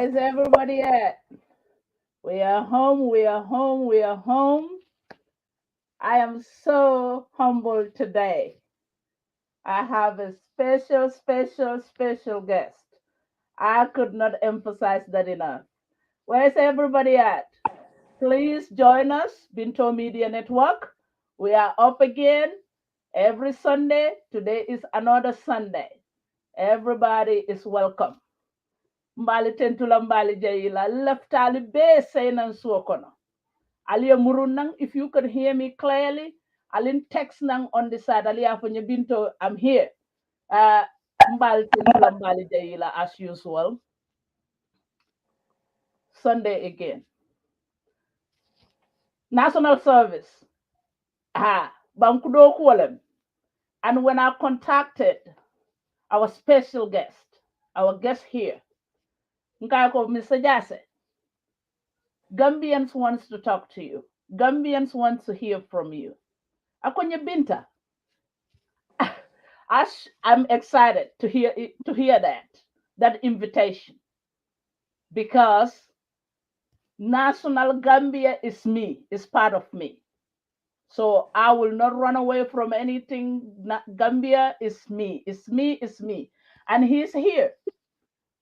Where's everybody at? We are home, we are home, we are home. I am so humbled today. I have a special guest. I could not emphasize that enough. Where's everybody at? Please join us, Binto Media Network. We are up again every Sunday. Today is another Sunday. Everybody is welcome. Mbali tentula mbali jayila leftali be saynan suokono. Alia murunang, if you can hear me clearly, Alin text nang on the side. Alia Afonye Binto, I'm here. Uh, Mbali tentula mbali jayila as usual. Sunday again. National service. Bankudo Kualem. And when I contacted our special guest, our guest here, Nkako Mr. Jasseh, Gambians wants to talk to you. Gambians want to hear from you. Akonye Binta, I'm excited to hear that invitation because National Gambia is me, is part of me. So I will not run away from anything. Gambia is me, it's me, it's me. And he's here.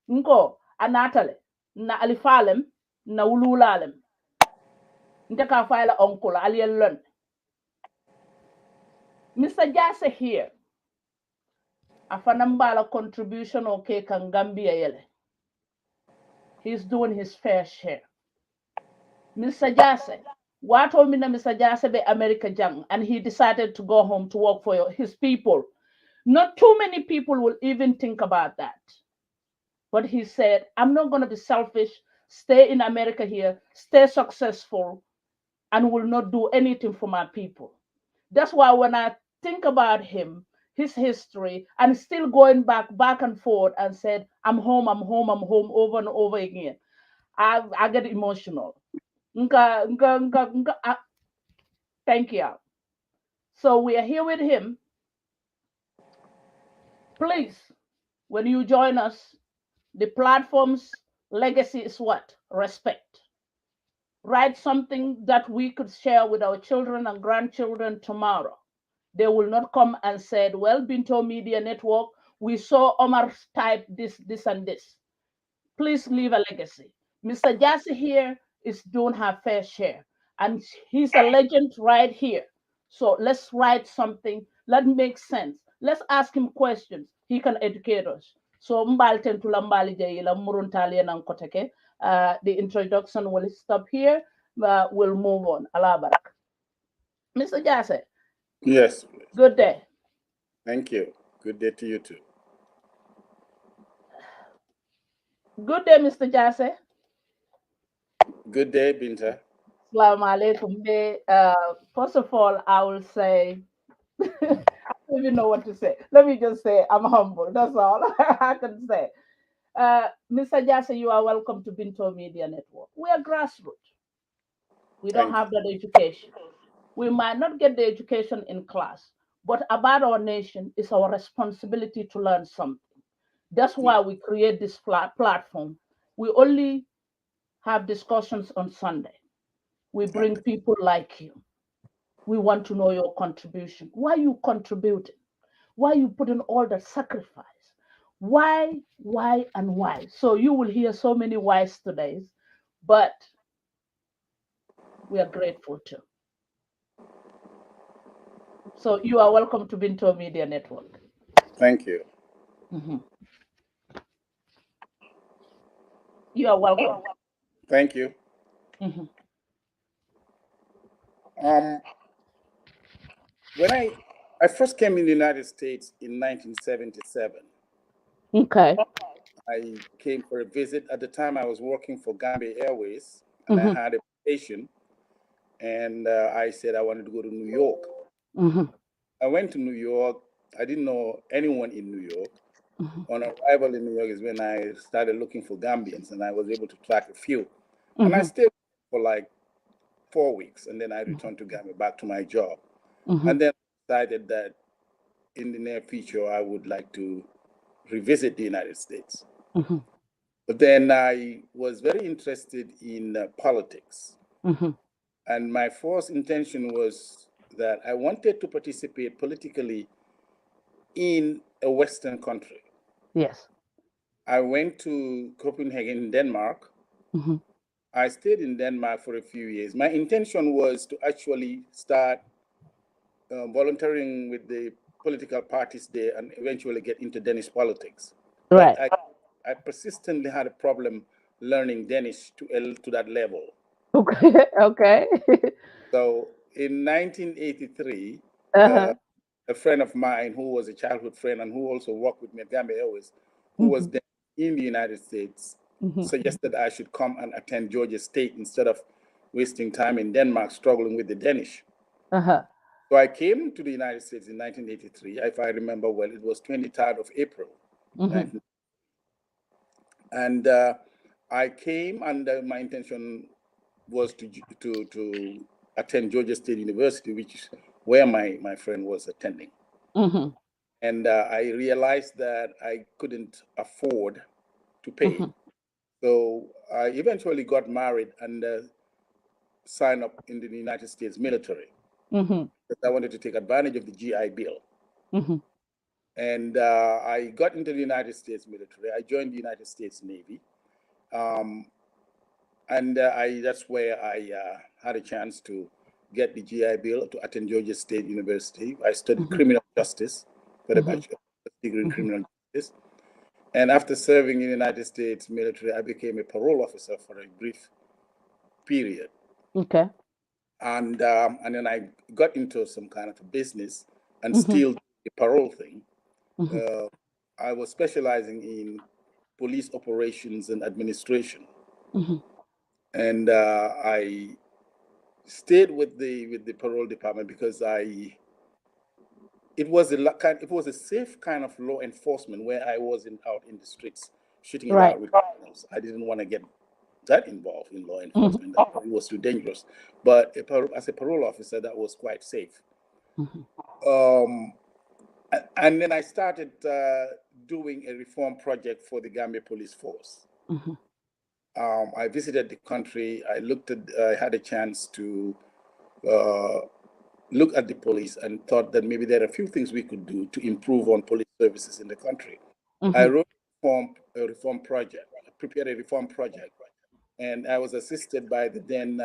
Nko, anatale, na alifalem, na ululalem. Ndeka file uncle, alien Mr. Jasseh here. Afanambala contribution okay kan Gambia yele. He's doing his fair share. Mr. Jasseh, what told me Mr. Jasseh be America Jang, and he decided to go home to work for his people. Not too many people will even think about that. But he said, I'm not going to be selfish, stay in America here, stay successful, and will not do anything for my people. That's why when I think about him, his history, and still going back and forth and said, I'm home, I'm home, I'm home over and over again. I get emotional. Thank you. So we are here with him. Please, when you join us, the platform's legacy is what? Respect. Write something that we could share with our children and grandchildren tomorrow. They will not come and say, well, Binto Media Network, we saw Omar type this, and this. Please leave a legacy. Mr. Jasseh here is doing her fair share. And he's a legend right here. So let's write something. Let make sense. Let's ask him questions. He can educate us. So mbalten tula mbali jayila muruntali nan koteke. The introduction will stop here. We'll move on. Allah barak. Mr. Jasseh. Yes. Good day. Thank you. Good day to you too. Good day, Mr. Jasseh. Good day, Binta. Assalamu alaikum. First of all, I will say, I don't even know what to say. Let me just say, I'm humble. That's all I can say. Mr. Jasseh, you are welcome to Binto Media Network. We are grassroots. We don't have that education. We might not get the education in class, but about our nation is our responsibility to learn something. That's why we create this platform. We only have discussions on Sunday. We bring people like you. We want to know your contribution. Why you contributing? Why you put in all that sacrifice? Why, and why? So you will hear so many whys today, but we are grateful too. So you are welcome to Binto Media Network. Thank you. Mm-hmm. You are welcome. Thank you. Mm-hmm. When I first came in the United States in 1977. Okay. I came for a visit. At the time, I was working for Gambia Airways, and I had a vacation. And I said I wanted to go to New York. I went to New York. I didn't know anyone in New York. On arrival in New York is when I started looking for Gambians, and I was able to track a few. And I stayed for like 4 weeks, and then I returned to Gambia, back to my job. And then I decided that in the near future, I would like to revisit the United States. But then I was very interested in politics. And my first intention was that I wanted to participate politically in a Western country. Yes. I went to Copenhagen, Denmark. I stayed in Denmark for a few years. My intention was to actually start volunteering with the political parties there and eventually get into Danish politics. But Right. I persistently had a problem learning Danish to that level. Okay. Okay. So in 1983, Uh-huh. a friend of mine who was a childhood friend and who also worked with me at Gambia Airways, who was Mhm. then in the United States, Mhm. suggested I should come and attend Georgia State instead of wasting time in Denmark struggling with the Danish. Uh-huh. So I came to the United States in 1983. If I remember well, it was 23rd of April, 19. And I came, and my intention was to attend Georgia State University, which is where my friend was attending. And I realized that I couldn't afford to pay. So I eventually got married and signed up in the United States military because I wanted to take advantage of the GI Bill. And I got into the United States military. I joined the United States Navy. And that's where I had a chance to get the GI Bill to attend Georgia State University. I studied criminal justice, got a bachelor's degree in criminal justice. And after serving in the United States military, I became a parole officer for a brief period. Okay. And then I got into some kind of a business and still the parole thing. I was specializing in police operations and administration. And I stayed with the parole department because it was a safe kind of law enforcement where I wasn't out in the streets shooting it Right. out with criminals. I didn't want to get that involved in law enforcement. It was too dangerous. But as a parole officer, that was quite safe. And then I started doing a reform project for the Gambia Police Force. I visited the country. I had a chance to look at the police and thought that maybe there are a few things we could do to improve on police services in the country. I wrote a reform project, prepared a reform project, and I was assisted by the then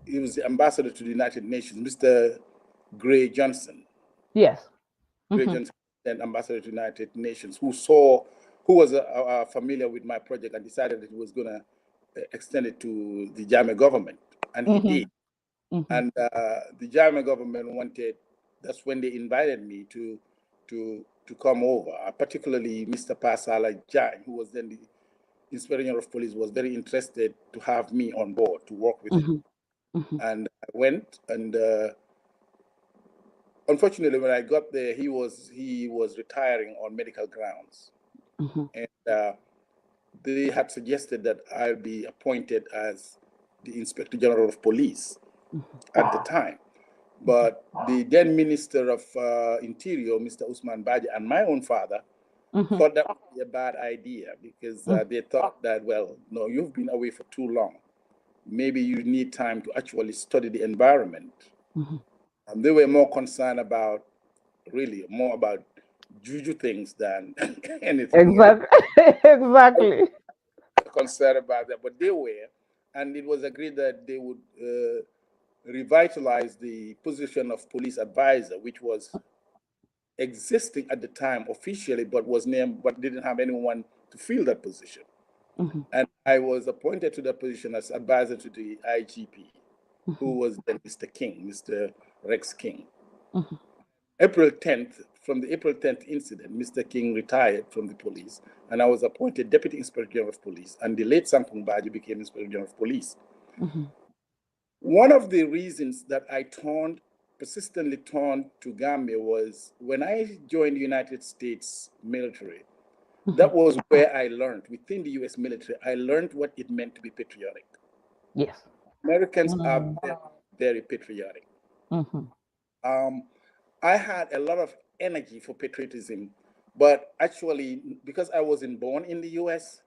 he was the ambassador to the United Nations, Mr. Gray Johnson. Yes. Gray Johnson, then ambassador to the United Nations, who was familiar with my project and decided that he was going to extend it to the Jame government, and he did. And the German government that's when they invited me to come over. Particularly Mr. Pasala Jan, who was then the Inspector General of Police, was very interested to have me on board to work with him. And I went, and unfortunately, when I got there, he was retiring on medical grounds, and they had suggested that I'll be appointed as the Inspector General of Police at the time. But the then Minister of Interior, Mr. Usman Baji, and my own father thought that would be a bad idea because they thought that, well, no, you've been away for too long. Maybe you need time to actually study the environment. And they were more concerned about, really, more about juju things than anything else. Exactly. Exactly. Concerned about that, but they were. And it was agreed that they would revitalize the position of police advisor, which was existing at the time officially, but was named, but didn't have anyone to fill that position. And I was appointed to that position as advisor to the IGP, who was then Mr. King, Mr. Rex King. April 10th, from the April 10th incident, Mr. King retired from the police, and I was appointed Deputy Inspector General of Police, and the late Sampung Baji became Inspector General of Police. One of the reasons that I persistently turned to Gambia was when I joined the United States military. That was where I learned, within the US military, I learned what it meant to be patriotic. Yes. Americans are very, very patriotic. I had a lot of energy for patriotism But actually, because I wasn't born in the US,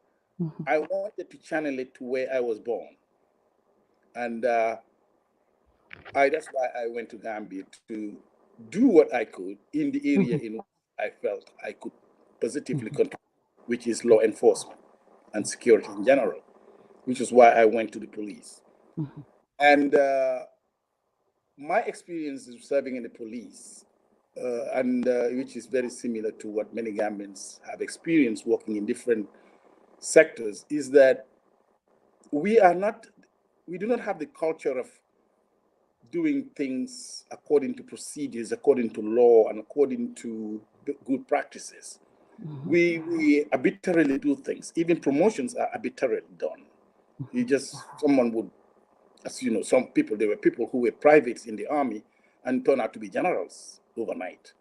I wanted to channel it to where I was born. And that's why I went to Gambia to do what I could in the area in which I felt I could positively contribute, which is law enforcement and security in general, which is why I went to the police. And my experience is serving in the police, and which is very similar to what many Gambians have experienced working in different sectors, is that we do not have the culture of doing things according to procedures, according to law, and according to good practices. We arbitrarily do things. Even promotions are arbitrarily done. Someone would, as you know, there were people who were privates in the army and turned out to be generals overnight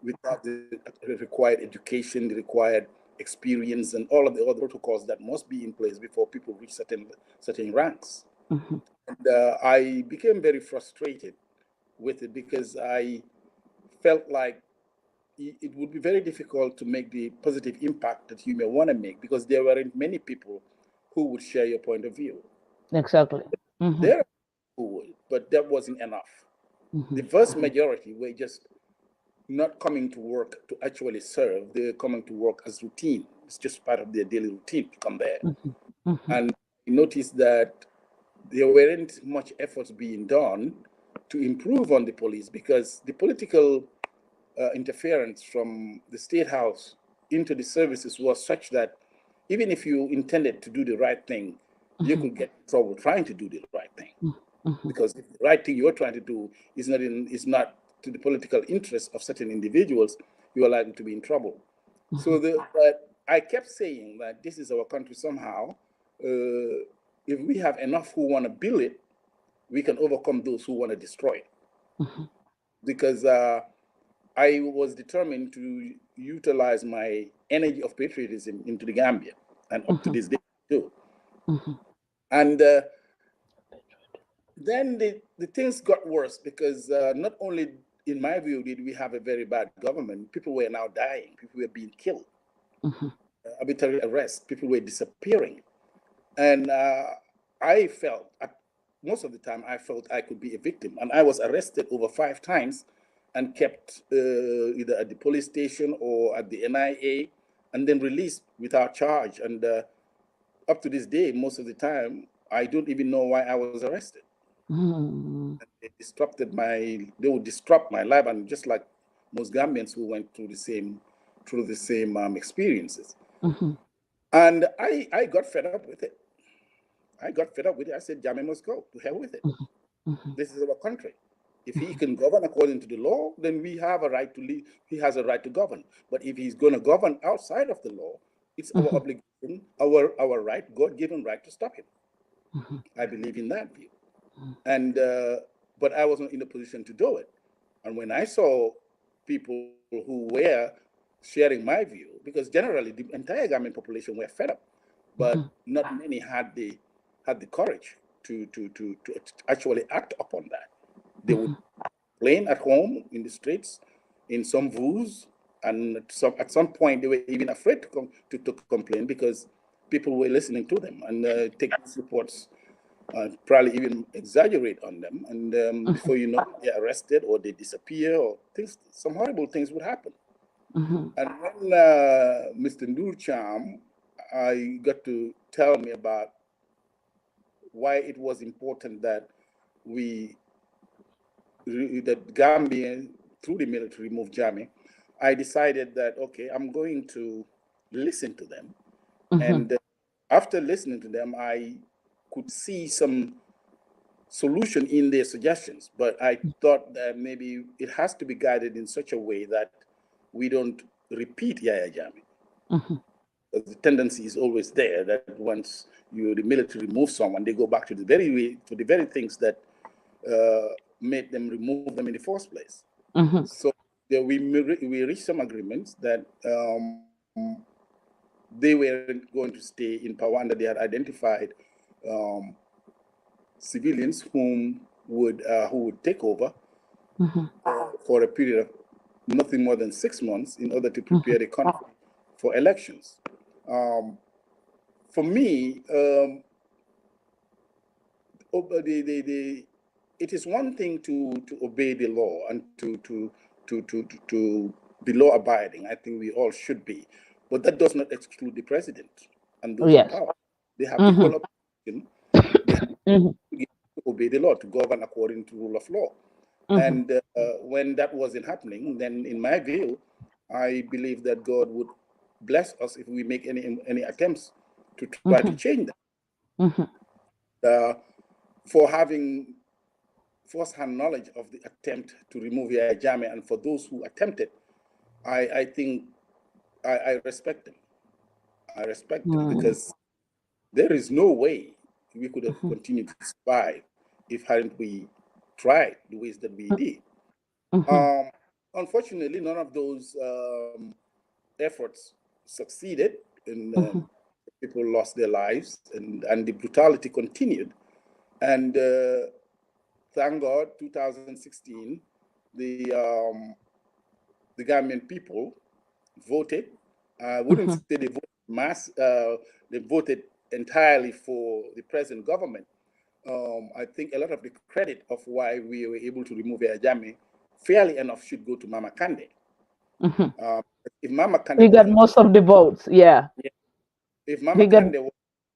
without the required education, the required experience, and all of the other protocols that must be in place before people reach certain ranks. And I became very frustrated with it because I felt like it would be very difficult to make the positive impact that you may want to make because there weren't many people who would share your point of view. Exactly. There are people who would, but that wasn't enough. The vast majority were just not coming to work to actually serve. They're coming to work as routine. It's just part of their daily routine to come there. And I noticed that there weren't much efforts being done to improve on the police because the political interference from the State House into the services was such that even if you intended to do the right thing, you could get in trouble trying to do the right thing. Because if the right thing you're trying to do is not to the political interests of certain individuals, you are likely to be in trouble. But I kept saying that this is our country somehow. If we have enough who want to build it, we can overcome those who want to destroy it. Because I was determined to utilize my energy of patriotism into the Gambia, and up to this day, too. And then the things got worse because not only, in my view, did we have a very bad government, people were now dying, people were being killed, arbitrary arrests, people were disappearing. And I felt, most of the time, I felt I could be a victim. And I was arrested over 5 times and kept either at the police station or at the NIA, and then released without charge. And up to this day, most of the time, I don't even know why I was arrested. They would disrupt my life, and just like most Gambians who went through the same experiences. And I got fed up with it. I said, Jammeh must go. To hell with it. This is our country. If he can govern according to the law, then we have a right to lead. He has a right to govern. But if he's going to govern outside of the law, it's our obligation, our right, God-given right to stop him. I believe in that view. And but I wasn't in a position to do it. And when I saw people who were sharing my view, because generally the entire Gambian population were fed up, but not many had the courage to actually act upon that. They would complain at home, in the streets, in some views, and at some point they were even afraid to complain because people were listening to them and take these reports, probably even exaggerate on them, and before you know it, they're arrested or they disappear, or some horrible things would happen. And when Mr. Ndurcham, I got to tell me about why it was important that that Gambia, through the military, remove Jammeh, I decided that, okay, I'm going to listen to them. And after listening to them, I could see some solution in their suggestions, but I thought that maybe it has to be guided in such a way that we don't repeat Yahya Jammeh. The tendency is always there that once the military removes someone, they go back to the very things that made them remove them in the first place. So we reached some agreements that they weren't going to stay in power, and that they had identified civilians who would take over for a period of nothing more than 6 months in order to prepare the country for elections. For me, it is one thing to obey the law and to be law abiding. I think we all should be, but that does not exclude the president and those in power. They have equal obligation. They have to obey the law, to govern according to rule of law. And when that wasn't happening, then in my view, I believe that God would bless us if we make any attempts to try to change that. For having first-hand knowledge of the attempt to remove Yahya Jammeh, and for those who attempted, I think I respect them. I respect them because there is no way we could have continued to survive if hadn't we tried the ways that we did. Unfortunately, none of those efforts succeeded, and people lost their lives, and the brutality continued. And thank God, 2016, the Gambian people voted. I wouldn't say they voted they voted entirely for the present government. I think a lot of the credit of why we were able to remove Yahya Jammeh fairly enough should go to Mama Kandeh. If Mama Kandeh he got most of the votes, if Mama Kandeh was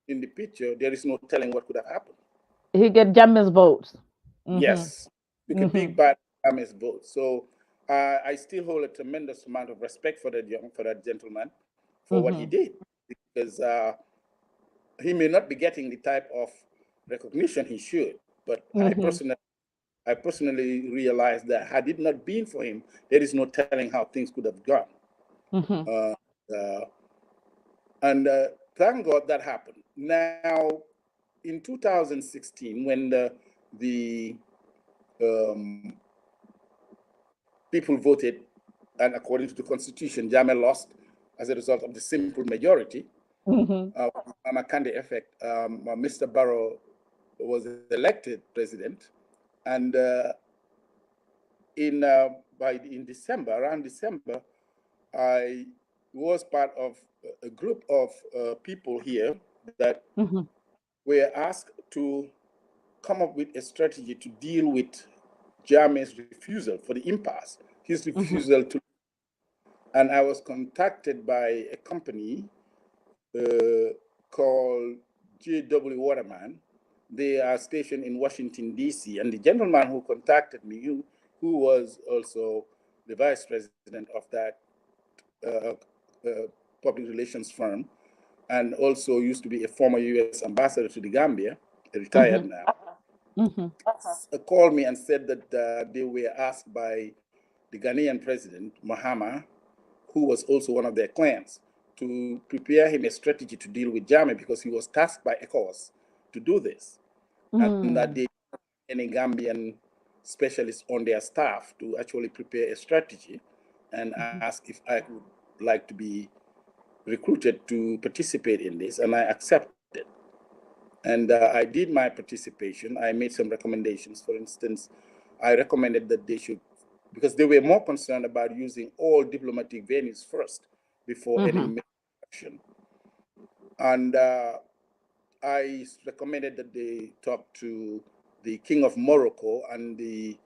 in the picture, there is no telling what could have happened. He get Jammeh's votes. Yes, we could big bad Jammeh's votes. So I still hold a tremendous amount of respect for that gentleman for what he did, because he may not be getting the type of recognition he should, but I personally realized that had it not been for him, there is no telling how things could have gone. And thank God that happened. Now, in 2016, when the people voted, and according to the Constitution, Jammeh lost as a result of the simple majority, Mama Kandeh effect, Mr. Barrow was elected president, and in December, around December, I was part of a group of people here that were asked to come up with a strategy to deal with Jammeh's refusal for the impasse, his refusal to. And I was contacted by a company called J.W. Waterman. They are stationed in Washington, D.C. And the gentleman who contacted me, who was also the vice president of that public relations firm, and also used to be a former U.S. ambassador to the Gambia, retired now, called me and said that they were asked by the Ghanaian president, Mahama, who was also one of their clients, to prepare him a strategy to deal with Jammeh, because he was tasked by ECOWAS to do this. And that they any Gambian specialists on their staff to actually prepare a strategy, and ask if I would like to be recruited to participate in this, and I accepted. And I did my participation. I made some recommendations. For instance, I recommended that they should, because they were more concerned about using all diplomatic venues first before any action. And I recommended that they talk to the King of Morocco and the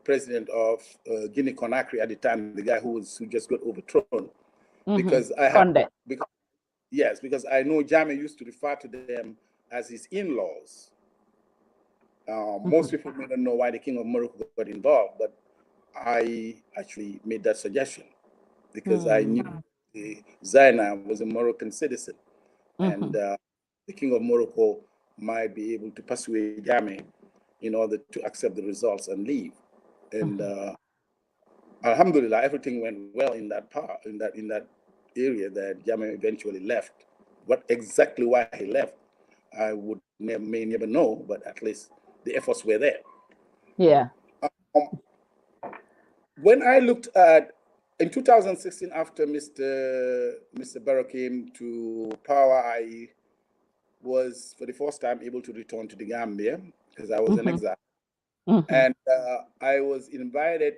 president of Guinea-Conakry at the time, the guy who just got overthrown, because I have, because I know Jammeh used to refer to them as his in-laws. Most people may not know why the King of Morocco got involved, but I actually made that suggestion because I knew Zaina was a Moroccan citizen, and the King of Morocco might be able to persuade Jammeh in order to accept the results and leave. And Alhamdulillah, everything went well in that part, in that area that Jammeh eventually left. What exactly why he left, I may never know, but at least the efforts were there. Yeah. When I looked at in 2016, after Mr. Barrow came to power, I was for the first time able to return to the Gambia because I was in exile, and I was invited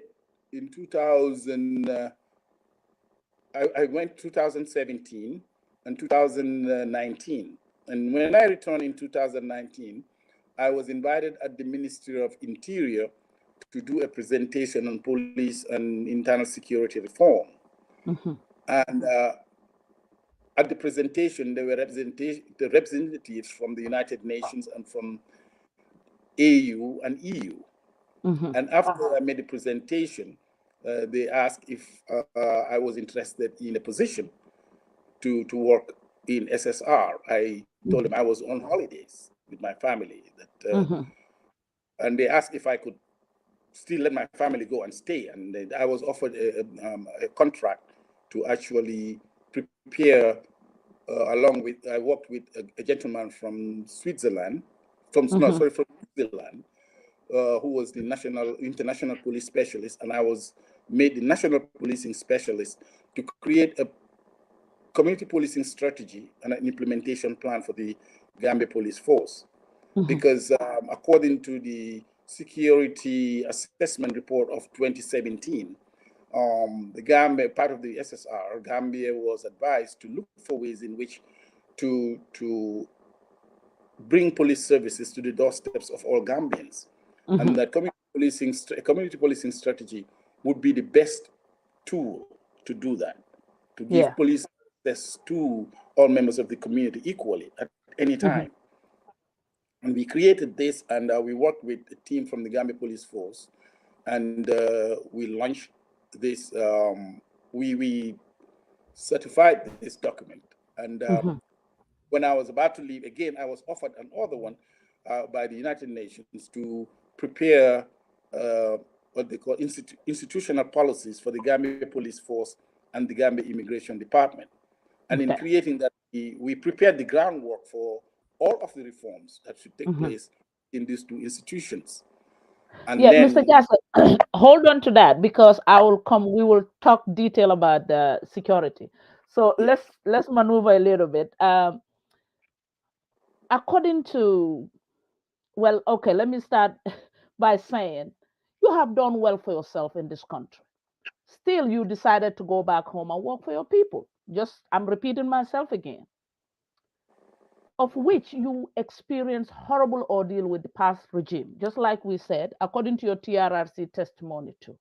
in 2000, I went 2017 and 2019. And when I returned in 2019, I was invited at the Ministry of Interior to do a presentation on police and internal security reform. And at the presentation, there were the representatives from the United Nations and from AU and EU. And after I made the presentation, they asked if I was interested in a position to work in SSR. I told them I was on holidays with my family. And they asked if I could still let my family go and stay. And I was offered a contract to actually prepare, along with, I worked with a gentleman from Switzerland, from New Zealand, who was the international police specialist, and I was made the national policing specialist to create a community policing strategy and an implementation plan for the Gambia Police Force. Because according to the Security Assessment Report of 2017, the Gambia, part of the SSR, Gambia was advised to look for ways in which to bring police services to the doorsteps of all Gambians. And that community policing strategy would be the best tool to do that, to give police access to all members of the community equally at any time. And we created this, and we worked with a team from the Gambia Police Force, and we launched this. We certified this document, and when I was about to leave, again, I was offered another one by the United Nations to prepare what they call institutional policies for the Gambia Police Force and the Gambia Immigration Department. And in creating that, we prepared the groundwork for all of the reforms that should take place in these two institutions. And then, Mr. Jasseh, hold on to that, because we will talk detail about the security. So let's maneuver a little bit. According to, well, okay, let me start by saying you have done well for yourself in this country. Still, you decided to go back home and work for your people. I'm repeating myself again. Of which you experienced horrible ordeal with the past regime, just like we said, according to your TRRC testimony too.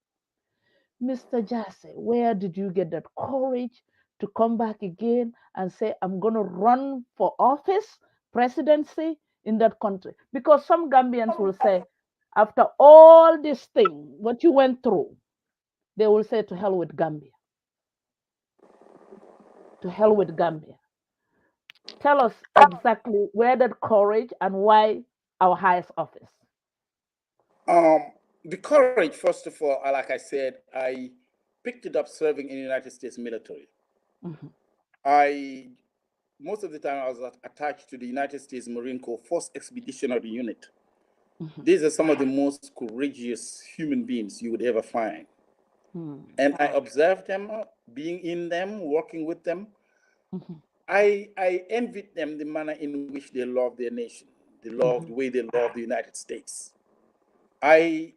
Mr. Jasseh, where did you get that courage to come back again and say, I'm going to run for office, presidency in that country? Because some Gambians will say, after all this thing, what you went through, they will say, to hell with Gambia. To hell with Gambia. Tell us exactly where that courage and why our highest office. The courage, first of all, like I said, I picked it up serving in the United States military. Most of the time I was attached to the United States Marine Corps 1st Expeditionary Unit. These are some of the most courageous human beings you would ever find. And I observed them, being in them, working with them. I envied them the manner in which they love their nation, the way they love the United States. I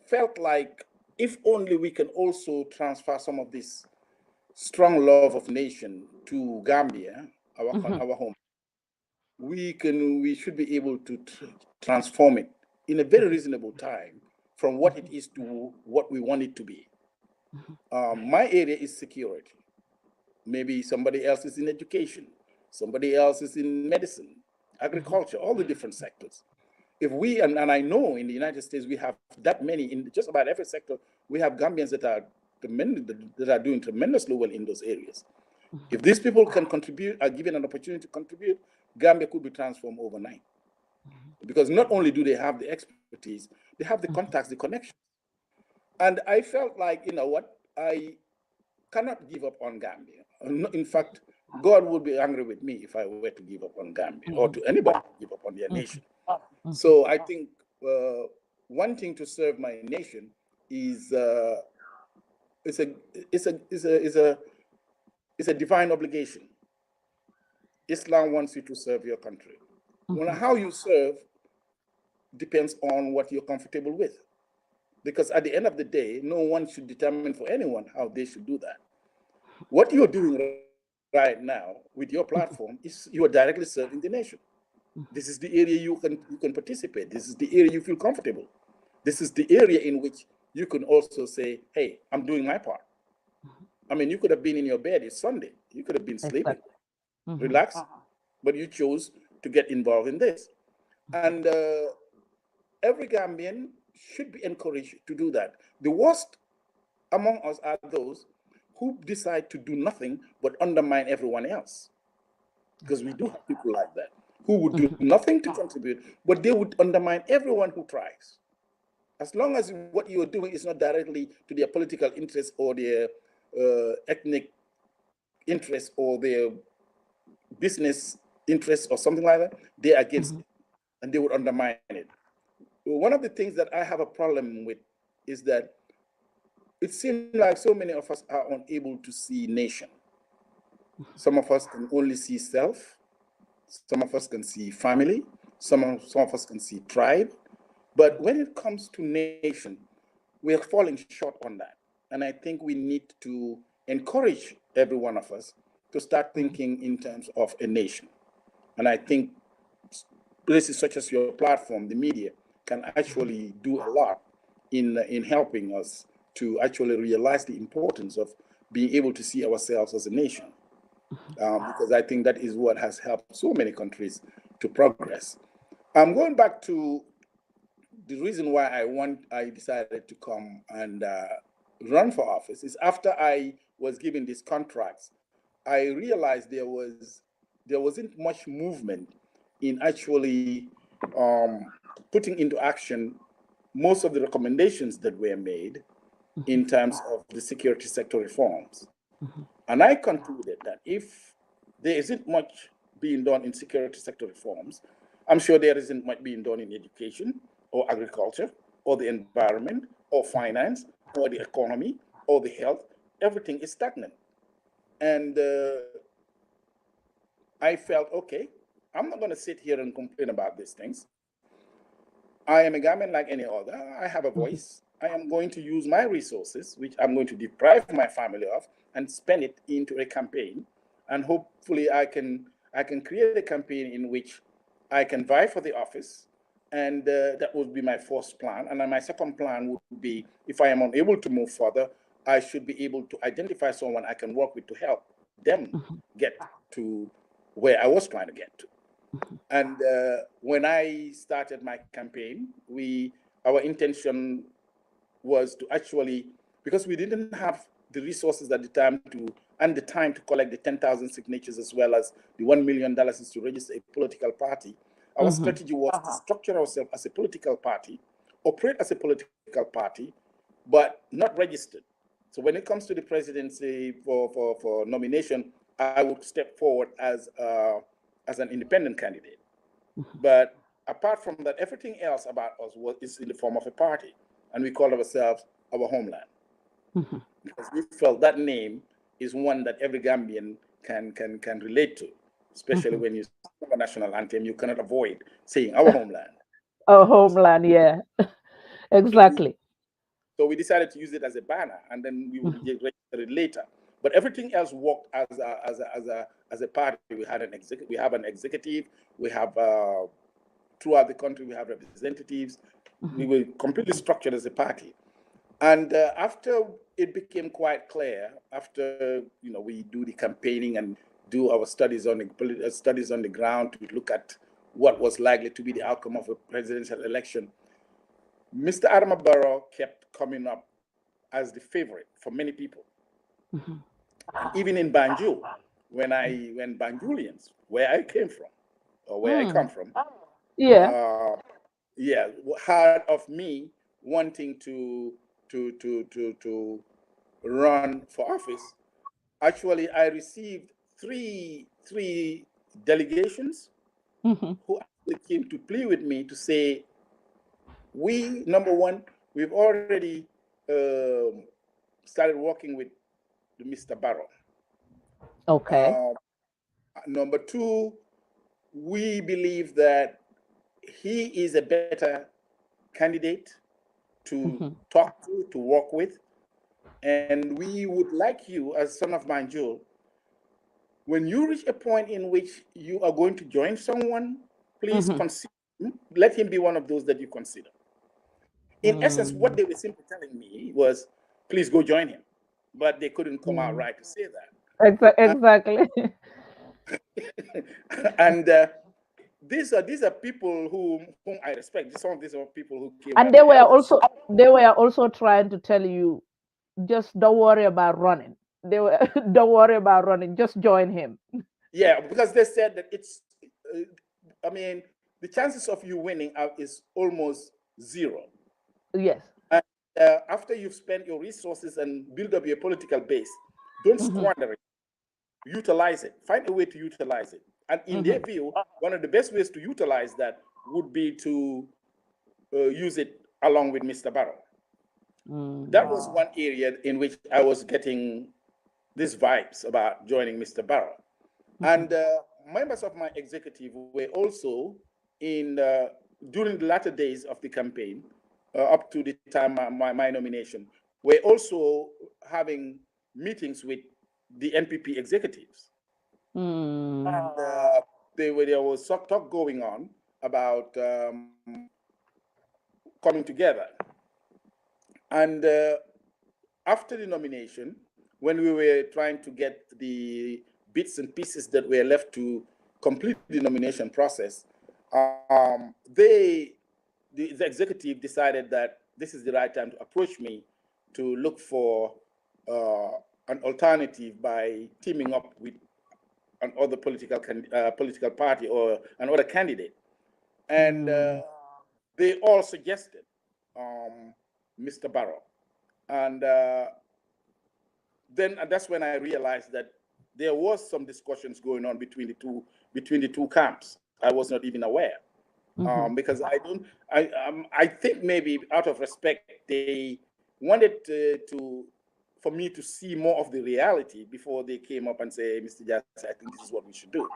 felt like if only we can also transfer some of this strong love of nation to Gambia, our home, we should be able to transform it in a very reasonable time from what it is to what we want it to be. My area is security. Maybe somebody else is in education, somebody else is in medicine, agriculture, all the different sectors. If we, and I know in the United States, we have that many, in just about every sector, we have Gambians that are doing tremendously well in those areas. If these people can contribute, are given an opportunity to contribute, Gambia could be transformed overnight. Because not only do they have the expertise, they have the contacts, the connections. And I felt like, you know what, I cannot give up on Gambia. In fact, God would be angry with me if I were to give up on Gambia or to anybody give up on their nation. So I think wanting to serve my nation is a divine obligation. Islam wants you to serve your country. Well, how you serve depends on what you're comfortable with. because at the end of the day, no one should determine for anyone how they should do that. What you're doing right now with your platform is you are directly serving the nation. This is the area you can participate. This is the area you feel comfortable. This is the area in which you can also say, hey, I'm doing my part. I mean, you could have been in your bed, it's Sunday. You could have been sleeping, Exactly. Mm-hmm. relaxed, but you chose to get involved in this. And every Gambian should be encouraged to do that. The worst among us are those who decide to do nothing but undermine everyone else. Because we do have people like that who would do nothing to contribute, but they would undermine everyone who tries. As long as what you are doing is not directly to their political interests or their ethnic interests or their business interests or something like that, they're against it and they would undermine it. One of the things that I have a problem with is that it seems like so many of us are unable to see nation. Some of us can only see self. Some of us can see family. Some of us can see tribe. But when it comes to nation, we are falling short on that. And I think we need to encourage every one of us to start thinking in terms of a nation. And I think places such as your platform, the media, can actually do a lot in helping us to actually realize the importance of being able to see ourselves as a nation. Because I think that is what has helped so many countries to progress. I'm going back to the reason why I decided to come and run for office is after I was given these contracts, I realized there wasn't much movement in actually putting into action most of the recommendations that were made in terms of the security sector reforms. And I concluded that if there isn't much being done in security sector reforms, I'm sure there isn't much being done in education or agriculture or the environment or finance or the economy or the health. Everything is stagnant. And I felt, okay, I'm not going to sit here and complain about these things. I am a Gambian like any other. I have a voice. I am going to use my resources, which I'm going to deprive my family of, and spend it into a campaign. And hopefully I can create a campaign in which I can vie for the office. And that would be my first plan. And then my second plan would be, if I am unable to move further, I should be able to identify someone I can work with to help them get to where I was trying to get to. And when I started my campaign, our intention was to actually, because we didn't have the resources at the time the time to collect the 10,000 signatures as well as the $1 million to register a political party. Our strategy was to structure ourselves as a political party, operate as a political party, but not registered. So when it comes to the presidency for nomination, I would step forward as an independent candidate. But apart from that, everything else about us is in the form of a party, and we call ourselves our Homeland, because we felt that name is one that every Gambian can relate to, especially when you sing a national anthem. You cannot avoid saying our homeland. Our homeland, yeah. So we, Exactly. so we decided to use it as a banner, and then we would register it later. But everything else worked as a party. We have an executive. We have throughout the country we have representatives. We were completely structured as a party. And after it became quite clear, after we do the campaigning and do our studies on the ground to look at what was likely to be the outcome of a presidential election, Mr. Adama Barrow kept coming up as the favorite for many people. And even in Banjul, when Banjulians, where I came from, or where I come from, Yeah. yeah, heard of me wanting to run for office. Actually, I received three delegations who actually came to plea with me to say, number one, we've already started working with Mr. Barrow. Okay. Number two, we believe that he is a better candidate to talk to work with. And we would like you, as son of Banjul, when you reach a point in which you are going to join someone, please consider, let him be one of those that you consider. In essence, what they were simply telling me was, please go join him. But they couldn't come out right to say that. Exactly. And these are people whom I respect. Some of these are people who came And as the elders. they were also trying to tell you, just don't worry about running. They were don't worry about running, just join him. Yeah, because they said that uh, I mean, the chances of you winning is almost zero. Yes. And after you've spent your resources and build up your political base, don't squander it. Utilize it. Find a way to utilize it. And in their view, one of the best ways to utilize that would be to use it along with Mr. Barrow. That was one area in which I was getting these vibes about joining Mr. Barrow. And members of my executive were also in during the latter days of the campaign, up to the time my nomination, were also having meetings with the NPP executives. And there was some talk going on about coming together. And after the nomination, when we were trying to get the bits and pieces that were left to complete the nomination process, the executive decided that this is the right time to approach me to look for an alternative by teaming up with another political party or another candidate. And they all suggested Mr. Barrow. And then that's when I realized that there was some discussions going on between the two camps. I was not even aware because I think maybe out of respect they wanted for me to see more of the reality before they came up and say, Mr. Jasseh, I think this is what we should do.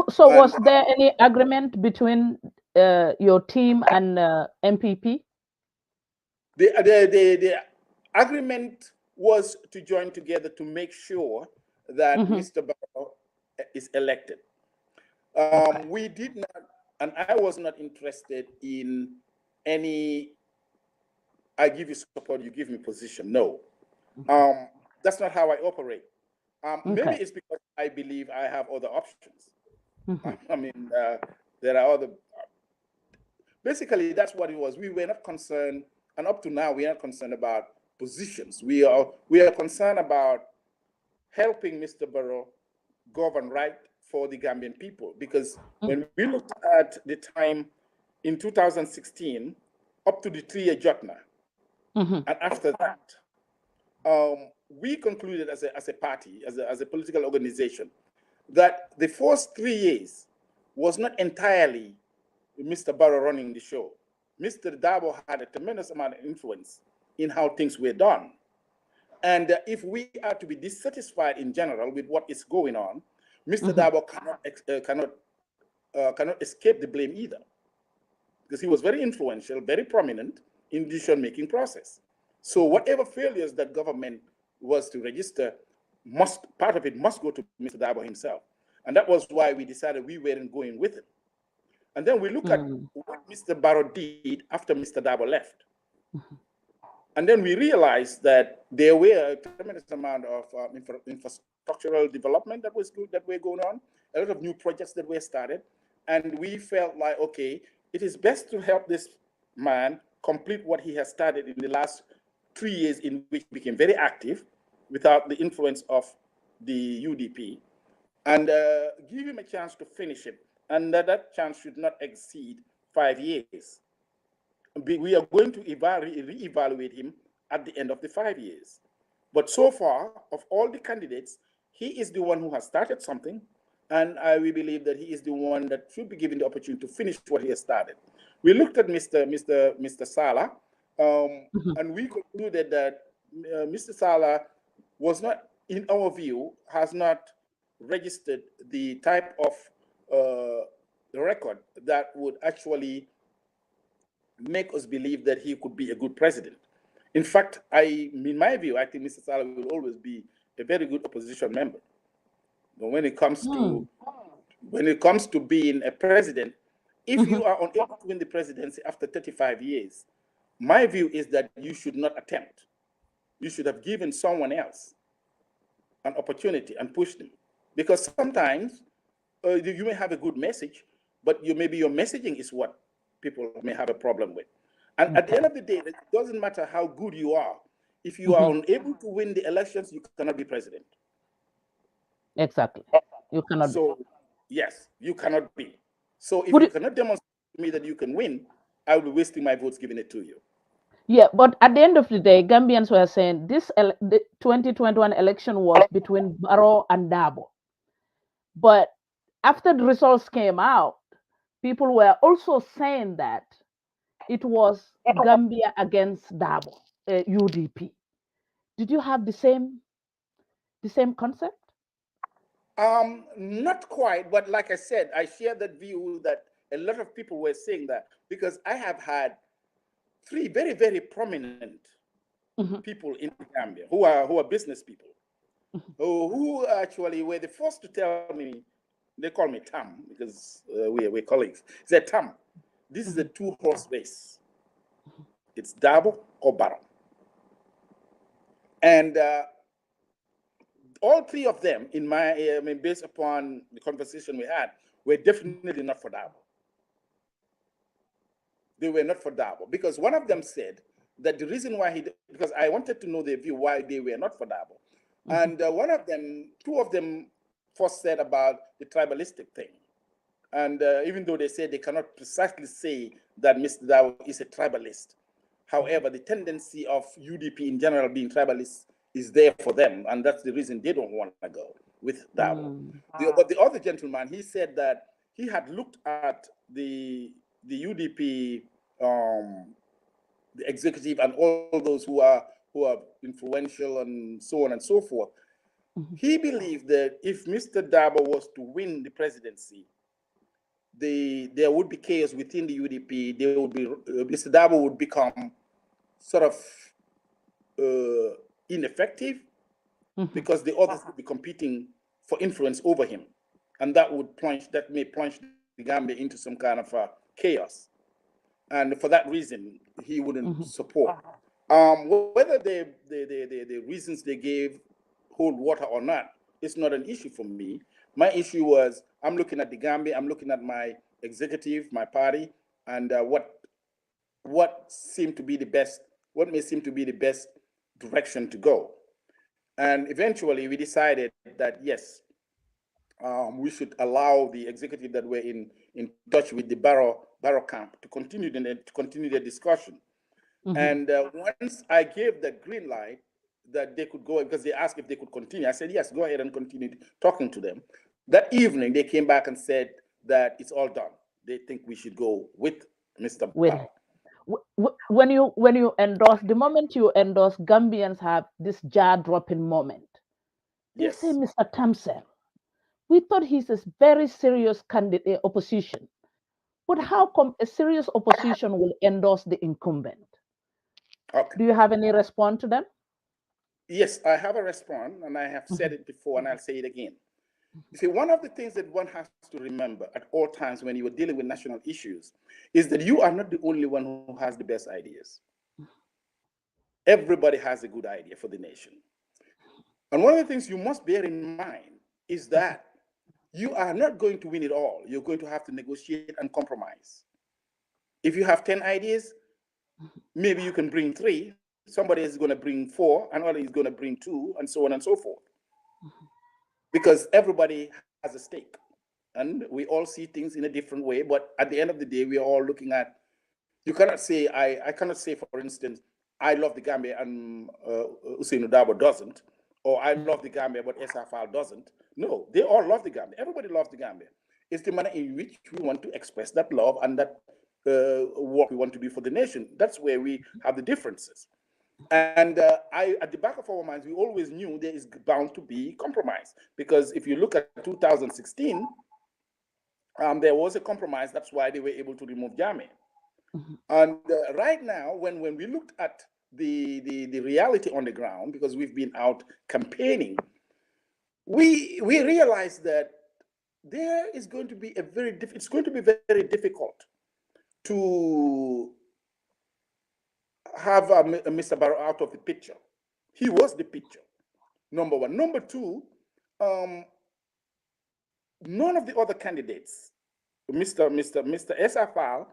So, And was there any agreement between your team and MPP? the agreement was to join together to make sure that Mr. Barrow is elected. We did not, and I was not interested in any, I give you support, you give me position. No. That's not how I operate. Maybe it's because I believe I have other options. I mean, there are other, basically, that's what it was. We were not concerned, and up to now, we are not concerned about positions. We are concerned about helping Mr. Barrow govern right for the Gambian people. Because when we looked at the time in 2016, up to the 3-year Jotna, and after that, we concluded as a party, as a political organization, that the first 3 years was not entirely Mr. Barrow running the show. Mr. Dabo had a tremendous amount of influence in how things were done. And if we are to be dissatisfied in general with what is going on, Mr. Dabo cannot escape the blame either, because he was very influential, very prominent in the decision-making process. So whatever failures that government was to register, part of it must go to Mr. Dabo himself. And that was why we decided we weren't going with him. And then we look at what Mr. Barrow did after Mr. Dabo left. And then we realized that there were a tremendous amount of infrastructural development that were going on, a lot of new projects that were started. And we felt like, okay, it is best to help this man complete what he has started in the last 3 years, in which he became very active without the influence of the UDP, and give him a chance to finish it. And that chance should not exceed 5 years. We are going to reevaluate him at the end of the 5 years. But so far, of all the candidates, he is the one who has started something, and we believe that he is the one that should be given the opportunity to finish what he has started. We looked at Mr. Salah, and we concluded that Mr. Salah was not, in our view, has not registered the type of record that would actually make us believe that he could be a good president. In fact, in my view, I think Mr. Saleh will always be a very good opposition member. But when it comes to being a president, if you are unable to win the presidency after 35 years, my view is that you should not attempt. You should have given someone else an opportunity and pushed them. Because sometimes you may have a good message, but maybe your messaging is what people may have a problem with. And at the end of the day, it doesn't matter how good you are. If you are unable to win the elections, you cannot be president. Exactly. You cannot. So, yes, you cannot be. So if you cannot demonstrate to me that you can win, I will be wasting my votes giving it to you. Yeah, but at the end of the day, Gambians were saying the 2021 election was between Barrow and Dabo. But after the results came out, people were also saying that it was Gambia against Dabo, UDP. Did you have the same concept? Not quite, but like I said, I share that view that a lot of people were saying that because I have had three very, very prominent people in Gambia who are business people, who actually were the first to tell me. They call me Tam because we're colleagues. They said, Tam, this is a two-horse race. It's Dabo or Barrow. And all three of them, based upon the conversation we had, were definitely not for Dabo. They were not for Dabo because one of them said that the reason why because I wanted to know their view why they were not for Dabo. And two of them first said about the tribalistic thing. And even though they said they cannot precisely say that Mr. Dabo is a tribalist, however, the tendency of UDP in general being tribalist is there for them, and that's the reason they don't want to go with Dabo. But the other gentleman, he said that he had looked at the UDP, the executive, and all those who are influential and so on and so forth. He believed that if Mr. Dabo was to win the presidency, there would be chaos within the UDP. There would be Mr. Dabo would become sort of ineffective because the others would be competing for influence over him, and that may plunge the Gambia into some kind of chaos. And for that reason, he wouldn't support. Whether the reasons they gave hold water or not, it's not an issue for me. My issue was I'm looking at the Gambia, I'm looking at my executive, my party, and what seemed to be the best, what may seem to be the best direction to go. And eventually we decided that yes, we should allow the executive that were in touch with the Barrow camp to continue the discussion. And once I gave the green light that they could go, because they asked if they could continue, I said, yes, go ahead and continue talking to them. That evening, they came back and said that it's all done. They think we should go with Mr. Barrow. When you endorse, the moment you endorse, Gambians have this jaw-dropping moment. They say, Mr. Tamsir, we thought he's a very serious candidate, opposition. But how come a serious opposition will endorse the incumbent? Okay. Do you have any response to them? Yes, I have a response, and I have said it before, and I'll say it again. You see, one of the things that one has to remember at all times when you are dealing with national issues is that you are not the only one who has the best ideas. Everybody has a good idea for the nation. And one of the things you must bear in mind is that you are not going to win it all. You're going to have to negotiate and compromise. If you have 10 ideas, maybe you can bring 3. Somebody is going to bring 4, another is going to bring 2, and so on and so forth. Because everybody has a stake. And we all see things in a different way. But at the end of the day, we are all looking at, you cannot say, I cannot say, for instance, I love the Gambia and Usainu Dabo doesn't, or I love the Gambia but SFL doesn't. No, they all love the Gambia. Everybody loves the Gambia. It's the manner in which we want to express that love and that what we want to do for the nation. That's where we have the differences. And at the back of our minds, we always knew there is bound to be compromise. Because if you look at 2016, there was a compromise. That's why they were able to remove Jammeh. And right now, when we looked at the reality on the ground, because we've been out campaigning, we realized that there is going to be it's going to be very difficult to have Mr. Barrow out of the picture. He was the picture, number one. Number two, none of the other candidates, Mr. SFL,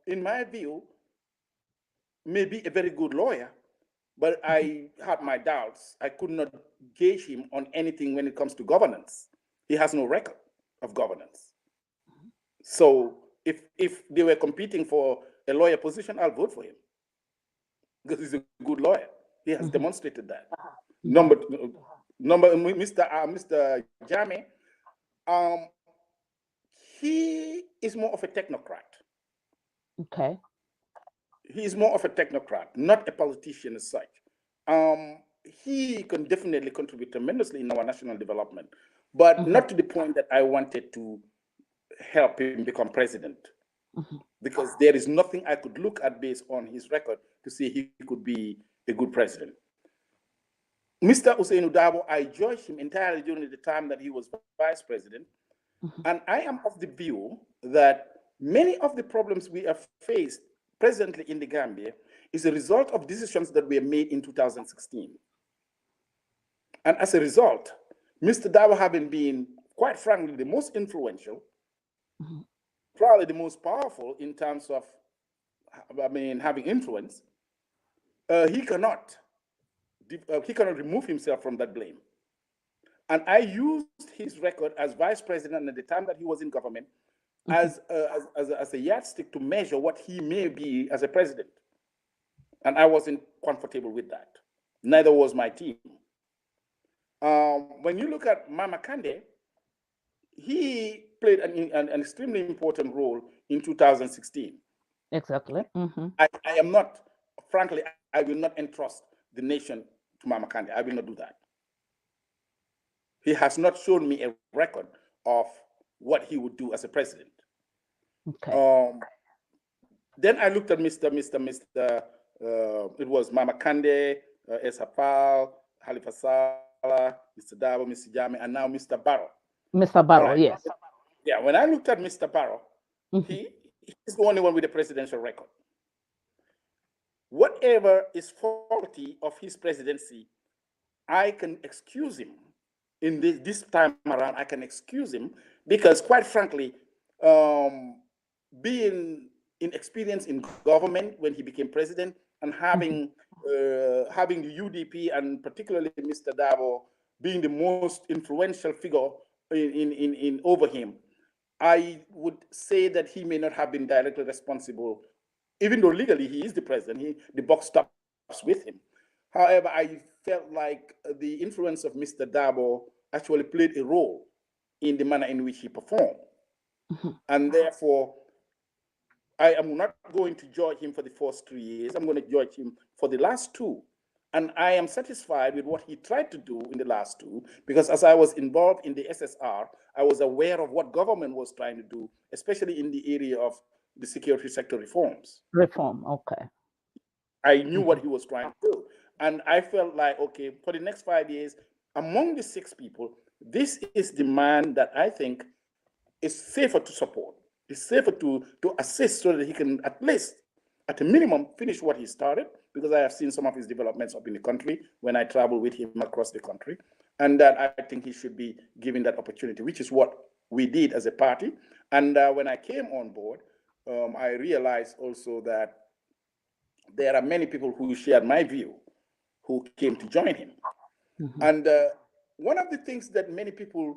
in my view, may be a very good lawyer, but I had my doubts. I could not gauge him on anything when it comes to governance. He has no record of governance. So if they were competing for a lawyer position, I'll vote for him because he's a good lawyer. He has demonstrated that. Number Mr. Jammeh, he is more of a technocrat. Okay. He is more of a technocrat, not a politician as such. He can definitely contribute tremendously in our national development, but not to the point that I wanted to help him become president. Because there is nothing I could look at based on his record to say he could be a good president. Mr. Usainu Dabo, I judged him entirely during the time that he was vice president. And I am of the view that many of the problems we have faced presently in the Gambia is a result of decisions that were made in 2016. And as a result, Mr. Dabo, having been, quite frankly, the most influential, probably the most powerful in terms of, having influence, he cannot remove himself from that blame. And I used his record as vice president at the time that he was in government as a yardstick to measure what he may be as a president. And I wasn't comfortable with that. Neither was my team. When you look at Mama Kande, he played an extremely important role in 2016. Exactly. I am not, frankly, I will not entrust the nation to Mama Kande. I will not do that. He has not shown me a record of what he would do as a president. Okay. Then I looked at it was Mama Kande, Esapal, Halifa Saleh, Mr. Dabo, Mr. Jammeh, and now Mr. Barrow. Mr. Barrow, Right. yes. Yeah, when I looked at Mr. Barrow, he's the only one with a presidential record. Whatever is faulty of his presidency, I can excuse him. In this time around, I can excuse him because, quite frankly, being inexperienced in government when he became president and having the UDP and particularly Mr. Dabo being the most influential figure in over him, I would say that he may not have been directly responsible, even though legally he is the president. The buck stops with him. However, I felt like the influence of Mr. Dabo actually played a role in the manner in which he performed. And therefore, I am not going to judge him for the first 3 years. I'm going to judge him for the last 2. And I am satisfied with what he tried to do in the last 2, because as I was involved in the SSR, I was aware of what government was trying to do, especially in the area of the security sector reforms. Reform, okay. I knew what he was trying to do. And I felt like, okay, for the next 5 years, among the 6 people, this is the man that I think is safer to support. It's safer to assist so that he can at least, at a minimum, finish what he started, because I have seen some of his developments up in the country when I travel with him across the country. And that I think he should be given that opportunity, which is what we did as a party. And when I came on board, I realized also that there are many people who shared my view who came to join him. And one of the things that many people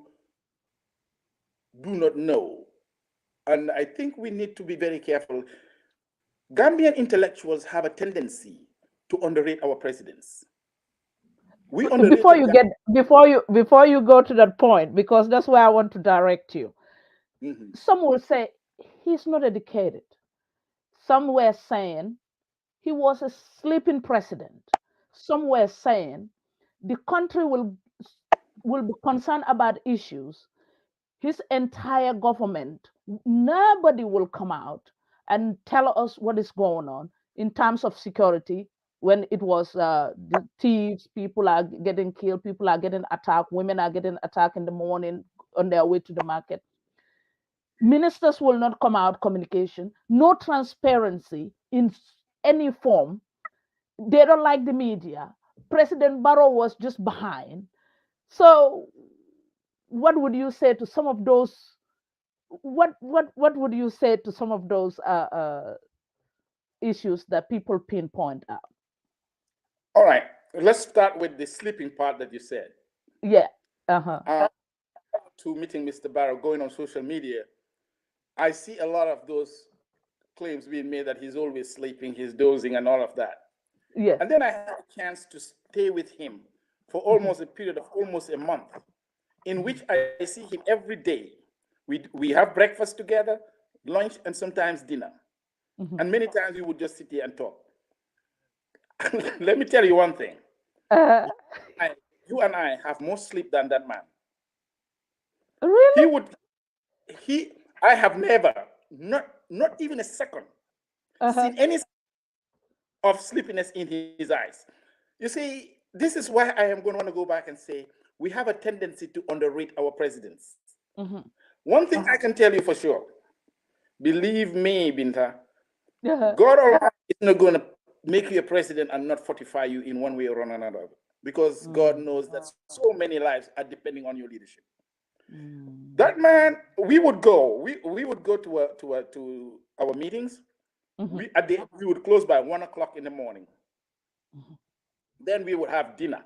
do not know, and I think we need to be very careful, Gambian intellectuals have a tendency to underrate our presidents. Before you go to that point, because that's where I want to direct you. Some will say he's not educated. Some were saying he was a sleeping president. Some were saying the country will be concerned about issues. His entire government, nobody will come out and tell us what is going on in terms of security. When it was the thieves, people are getting killed, people are getting attacked, women are getting attacked in the morning on their way to the market. Ministers will not come out communication, no transparency in any form. They don't like the media. President Barrow was just behind. So what would you say to some of those? What would you say to some of those issues that people pinpoint out? All right, let's start with the sleeping part that you said. Yeah. Uh-huh. To meeting Mr. Barrow, going on social media, I see a lot of those claims being made that he's always sleeping, he's dozing, and all of that. Yes. And then I had a chance to stay with him for almost a period of almost a month, in which I see him every day. We have breakfast together, lunch, and sometimes dinner. And many times we would just sit here and talk. Let me tell you one thing. Uh, You and I have more sleep than that man. really? I have never, not even a second, Uh-huh. seen any of sleepiness in his eyes. You see, this is why I am going to want to go back and say we have a tendency to underrate our presidents. One thing I can tell you for sure, believe me, Binta, God Almighty is not going to make you a president and not fortify you in one way or another, because God knows that so many lives are depending on your leadership. That man, we would go to our meetings. We would close by 1 o'clock in the morning. Then we would have dinner.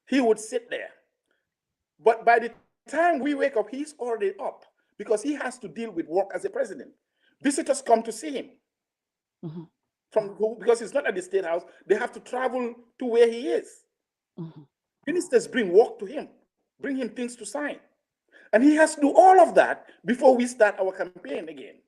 He would sit there. But by the time we wake up, he's already up because he has to deal with work as a president. Visitors come to see him because he's not at the State House. They have to travel to where he is. Ministers bring work to him, bring him things to sign. And he has to do all of that before we start our campaign again.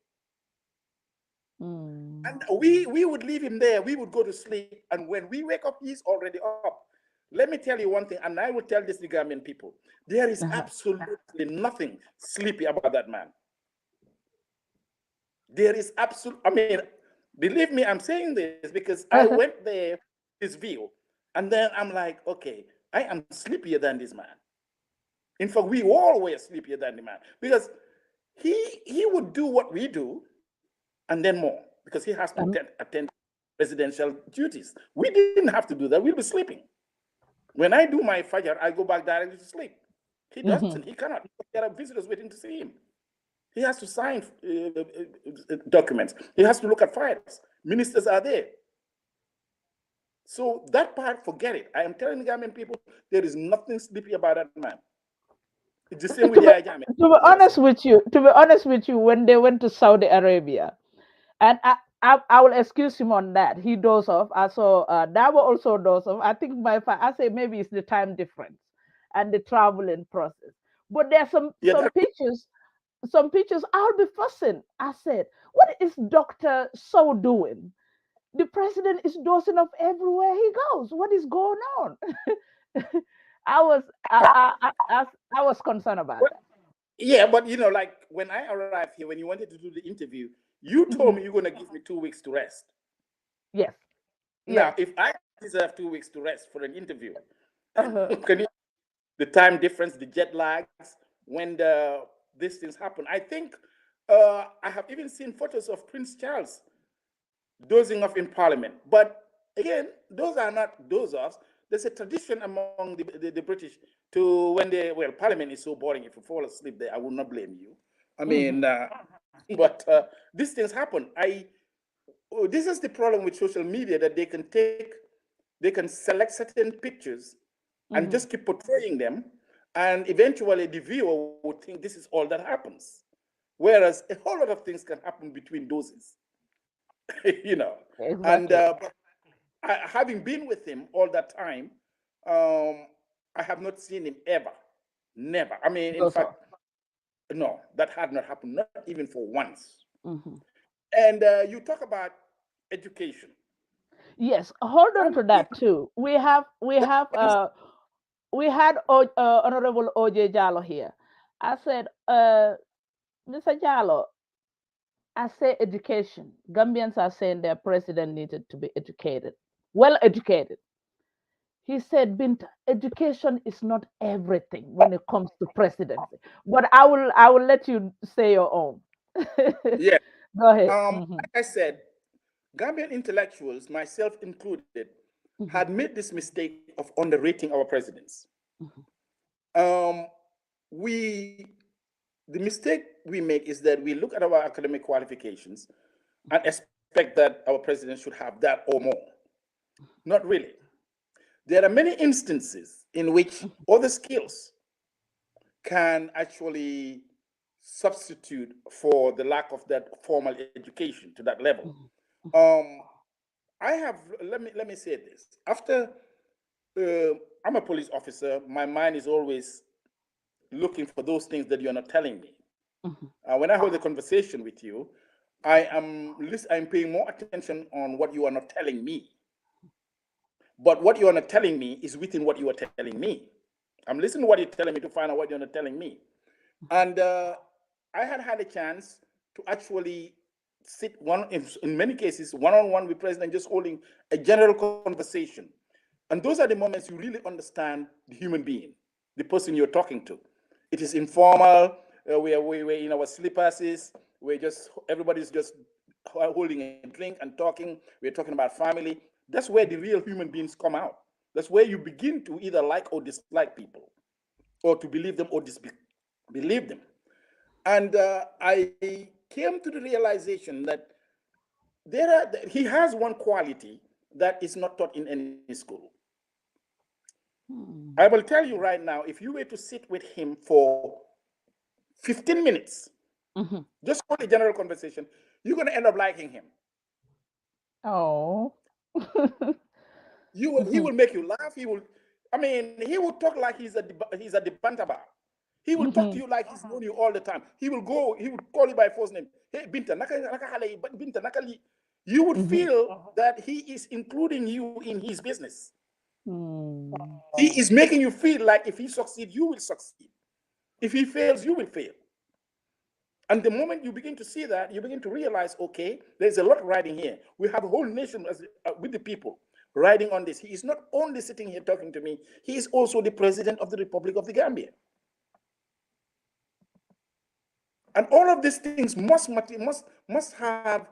And we would leave him there. We would go to sleep. And when we wake up, he's already up. Let me tell you one thing, and I will tell this to the Gambian people. There is absolutely nothing sleepy about that man. There is I mean, believe me, I'm saying this because I went there, his view, and then I'm like, okay, I am sleepier than this man. In fact, we all were sleepier than the man because he would do what we do and then more because he has to attend presidential duties. We didn't have to do that. We'll be sleeping. When I do my fajr, I go back directly to sleep. He doesn't. He cannot. There are visitors waiting to see him. He has to sign documents. He has to look at files. Ministers are there. So that part, forget it. I am telling the Gambian people, there is nothing sleepy about that man. It's the same with the Ajami. To be honest with you, when they went to Saudi Arabia, and I will excuse him on that. He does off. I saw Dabo also does off. I think I say maybe it's the time difference and the traveling process. But there's some pictures. Some pictures. I'll be fussing. I said, "What is Doctor So doing? The president is dozing off everywhere he goes. What is going on?" I was concerned about that. Yeah, but like when I arrived here, when you wanted to do the interview, you told me you're going to give me 2 weeks to rest. Yes. Now, if I deserve 2 weeks to rest for an interview, the time difference, the jet lags, when these things happen. I think I have even seen photos of Prince Charles dozing off in Parliament. But again, those are not doze-offs. There's a tradition among the British to when Parliament is so boring. If you fall asleep there, I will not blame you. I mean, but these things happen. This is the problem with social media, that they can select certain pictures and just keep portraying them, and eventually the viewer would think this is all that happens. Whereas a whole lot of things can happen between doses, Exactly. And having been with him all that time, I have not seen him ever, never. I mean, in fact, no, that had not happened, not even for once. And you talk about education. Yes, hold on to that too. We had Honorable OJ Jallo here. I said, Mr. Jallo, I say education. Gambians are saying their president needed to be educated, well educated. He said, Binta, education is not everything when it comes to presidency. But I will let you say your own. Yeah. Go ahead. Hmm. Like I said, Gambian intellectuals, myself included, had Hmm. made this mistake of underrating our presidents. Hmm. Um, we the mistake we make is that we look at our academic qualifications and expect that our president should have that or more. Not really. There are many instances in which other skills can actually substitute for the lack of that formal education to that level. Um, I have let me say this. After I'm a police officer, my mind is always looking for those things that you're not telling me. Hmm. When I hold a conversation with you, I'm paying more attention on what you are not telling me. But what you are not telling me is within what you are telling me. I'm listening to what you're telling me to find out what you're not telling me. And I had a chance to actually sit in many cases one-on-one with president, just holding a general conversation. And those are the moments you really understand the human being, the person you're talking to. It is informal. We're in our slippers. Everybody's just holding a drink and talking. We're talking about family. That's where the real human beings come out. That's where you begin to either like or dislike people, or to believe them or disbelieve them. And I came to the realization that he has one quality that is not taught in any school. I will tell you right now, if you were to sit with him for 15 minutes, Hmm. just hold a general conversation, you're going to end up liking him. Oh. He Hmm. will make you laugh. He will talk like he's a debantabar. He will talk to you Hmm. like he's known you all the time. He would call you by first name. Hey, Binta, Binta, nakali. You would Hmm. feel that he is including you in his business. Hmm. He is making you feel like if he succeeds, you will succeed. If he fails, you will fail. And the moment you begin to see that, you begin to realize, okay, there's a lot riding here. We have a whole nation with the people riding on this. He is not only sitting here talking to me, he is also the president of the Republic of the Gambia. And all of these things must have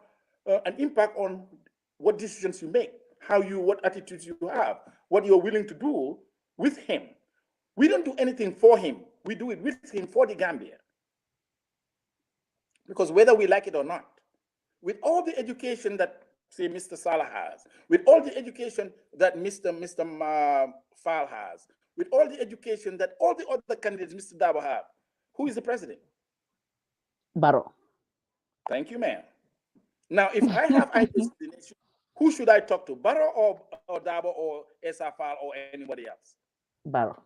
an impact on what decisions you make, what attitudes you have, what you're willing to do with him. We don't do anything for him. We do it with him for the Gambia. Because whether we like it or not, with all the education that, say, Mr. Salah has, with all the education that Mr. Fall has, with all the education that all the other candidates, Mr. Dabo, have, who is the president? Barrow. Thank you, ma'am. Now, if I have ideas in the nation, who should I talk to? Barrow or Dabo or SFL or anybody else? Barrow.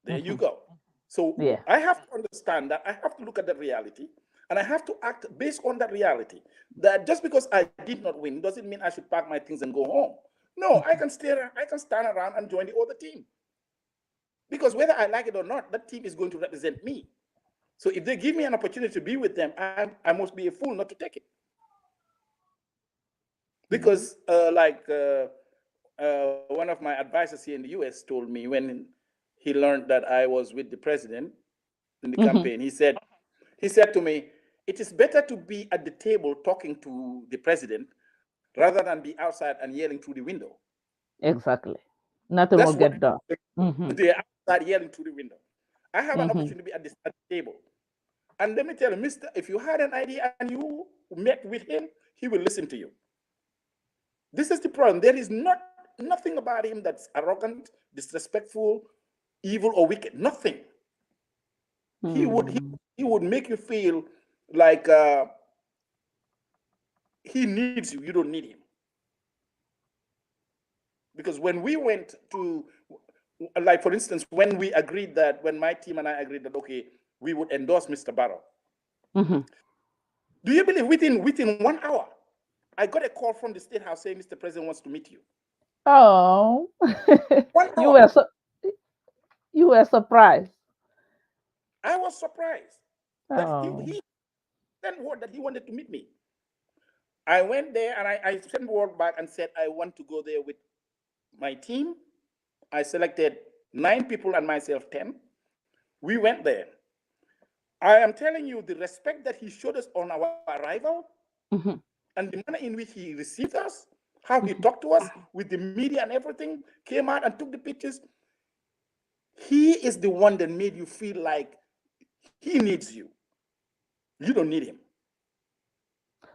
There you Hmm. go. So Yeah. I have to understand that I have to look at that reality and I have to act based on that reality. That just because I did not win doesn't mean I should pack my things and go home. No, I can stand around and join the other team. Because whether I like it or not, that team is going to represent me. So if they give me an opportunity to be with them, I must be a fool not to take it. Hmm. Because one of my advisors here in the US told me when he learned that I was with the president in the Hmm. campaign, he said to me, it is better to be at the table talking to the president rather than be outside and yelling through the window. Exactly. Nothing That's will what get done. Hmm. they're outside yelling through the window. I have an Hmm. opportunity to be at the table. And let me tell you, Mister, if you had an idea and you met with him, he will listen to you. This is the problem. There is nothing about him that's arrogant, disrespectful, evil, or wicked. Nothing. He would he, Hmm. he would make you feel like he needs you. You don't need him. Because when we went to, like for instance, when my team and I agreed that okay, we would endorse Mr. Barrow. Hmm. Do you believe within 1 hour, I got a call from the State House saying Mr. President wants to meet you. Oh. 1 hour. you were so you were surprised. I was surprised that Oh. he sent word that he wanted to meet me. I went there and I sent word back and said, I want to go there with my team. I selected 9 people and myself 10. We went there. I am telling you the respect that he showed us on our arrival and the manner in which he received us, how he talked to us with the media and everything, came out and took the pictures. He is the one that made you feel like he needs you. You don't need him.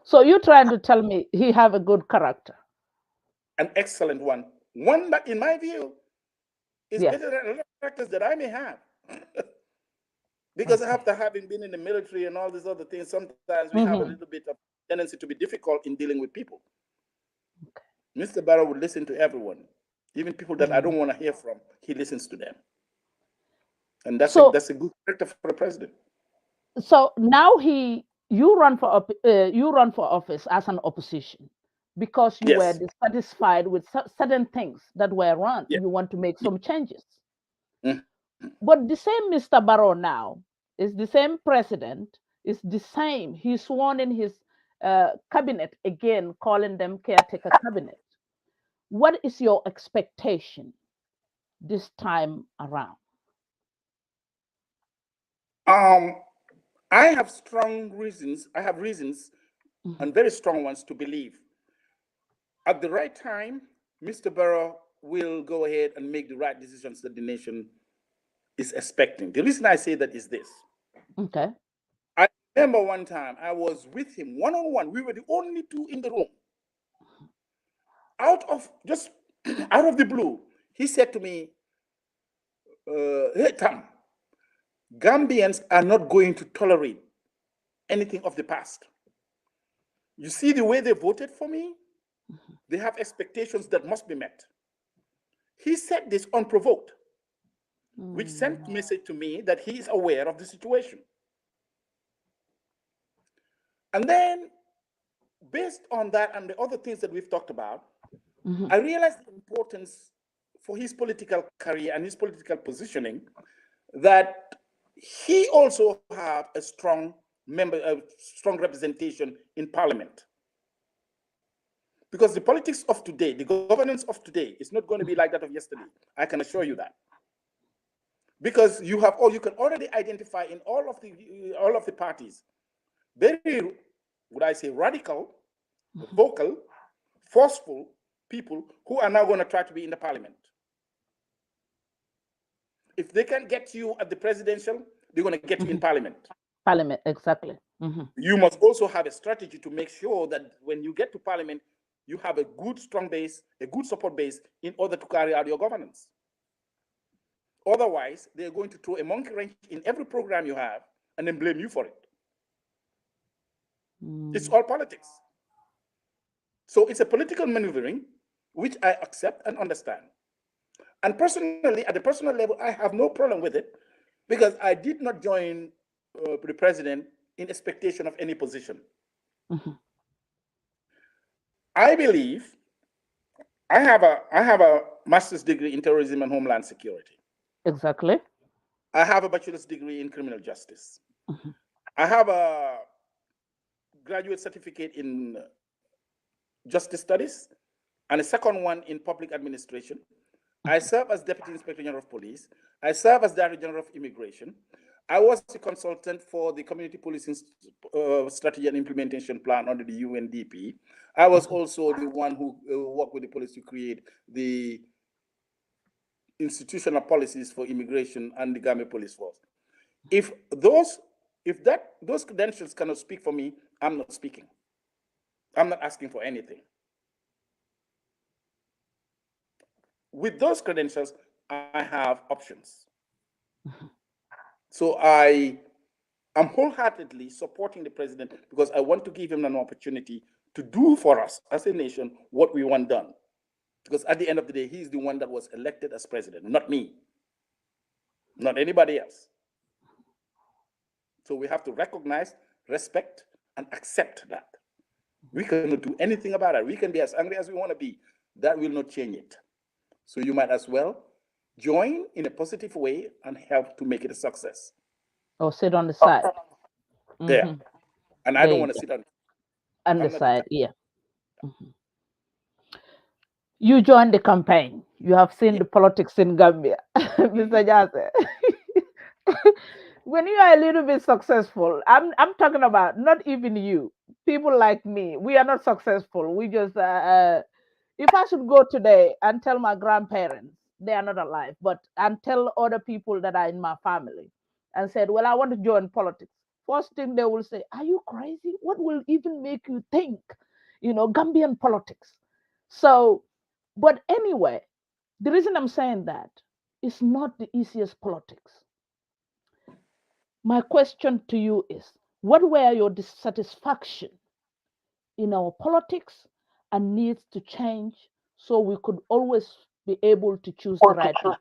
So you're trying to tell me he have a good character? An excellent one. One that, in my view, is better than other characters that I may have. Because after having been in the military and all these other things, sometimes we have a little bit of tendency to be difficult in dealing with people. Mr. Barrow would listen to everyone, even people that I don't want to hear from. He listens to them, and that's a good character for a president. So now you run for office as an opposition because you were dissatisfied with certain things that were wrong. You want to make some changes. But the same Mr. Barrow now is the same president, is the same. He's sworn in his cabinet again, calling them caretaker cabinet. What is your expectation this time around? I have strong reasons. I have reasons and very strong ones to believe at the right time, Mr. Barrow will go ahead and make the right decisions that the nation is expecting. The reason I say that is this. Okay. I remember one time I was with him one-on-one. We were the only 2 in the room. Out of the blue, he said to me, hey, Tam, Gambians are not going to tolerate anything of the past. You see the way they voted for me? They have expectations that must be met. He said this unprovoked, which sent a message to me that he is aware of the situation. And then, based on that and the other things that we've talked about, I realized the importance for his political career and his political positioning that he also have a strong representation in Parliament. Because the politics of today, the governance of today, is not going to be like that of yesterday. I can assure you that. Because you can already identify in all of the parties very, would I say, radical, vocal, forceful people who are now going to try to be in the Parliament. If they can get you at the presidential, they're going to get you in Parliament. Parliament, exactly. You must also have a strategy to make sure that when you get to Parliament, you have a good, strong base, a good support base in order to carry out your governance. Otherwise, they're going to throw a monkey wrench in every program you have and then blame you for it. It's all politics. So it's a political maneuvering, which I accept and understand. And personally, at the personal level, I have no problem with it because I did not join the president in expectation of any position. I believe I have a master's degree in terrorism and homeland security. Exactly. I have a bachelor's degree in criminal justice. I have a graduate certificate in justice studies and a second one in public administration. I serve as Deputy Inspector General of Police. I serve as Director General of Immigration. I was a consultant for the Community Policing Strategy and Implementation Plan under the UNDP. I was also the one who worked with the police to create the institutional policies for immigration and the Gambia Police Force. If those credentials cannot speak for me, I'm not speaking. I'm not asking for anything. With those credentials, I have options. So I am wholeheartedly supporting the president because I want to give him an opportunity to do for us as a nation what we want done. Because at the end of the day, he's the one that was elected as president, not me, not anybody else. So we have to recognize, respect, and accept that. We cannot do anything about it. We can be as angry as we want to be. That will not change it. So you might as well join in a positive way and help to make it a success. Or sit on the side. Yeah. And I don't want to sit on the side. Yeah. You joined the campaign. You have seen the politics in Gambia, Mr. Jasseh. When you are a little bit successful, I'm talking about not even you. People like me, we are not successful. We just if I should go today and tell my grandparents they are not alive, but and tell other people that are in my family and said, well, I want to join politics. First thing they will say, are you crazy? What will even make you think, Gambian politics? So, but anyway, the reason I'm saying that is not the easiest politics. My question to you is, what were your dissatisfaction in our politics and needs to change so we could always be able to choose the right people?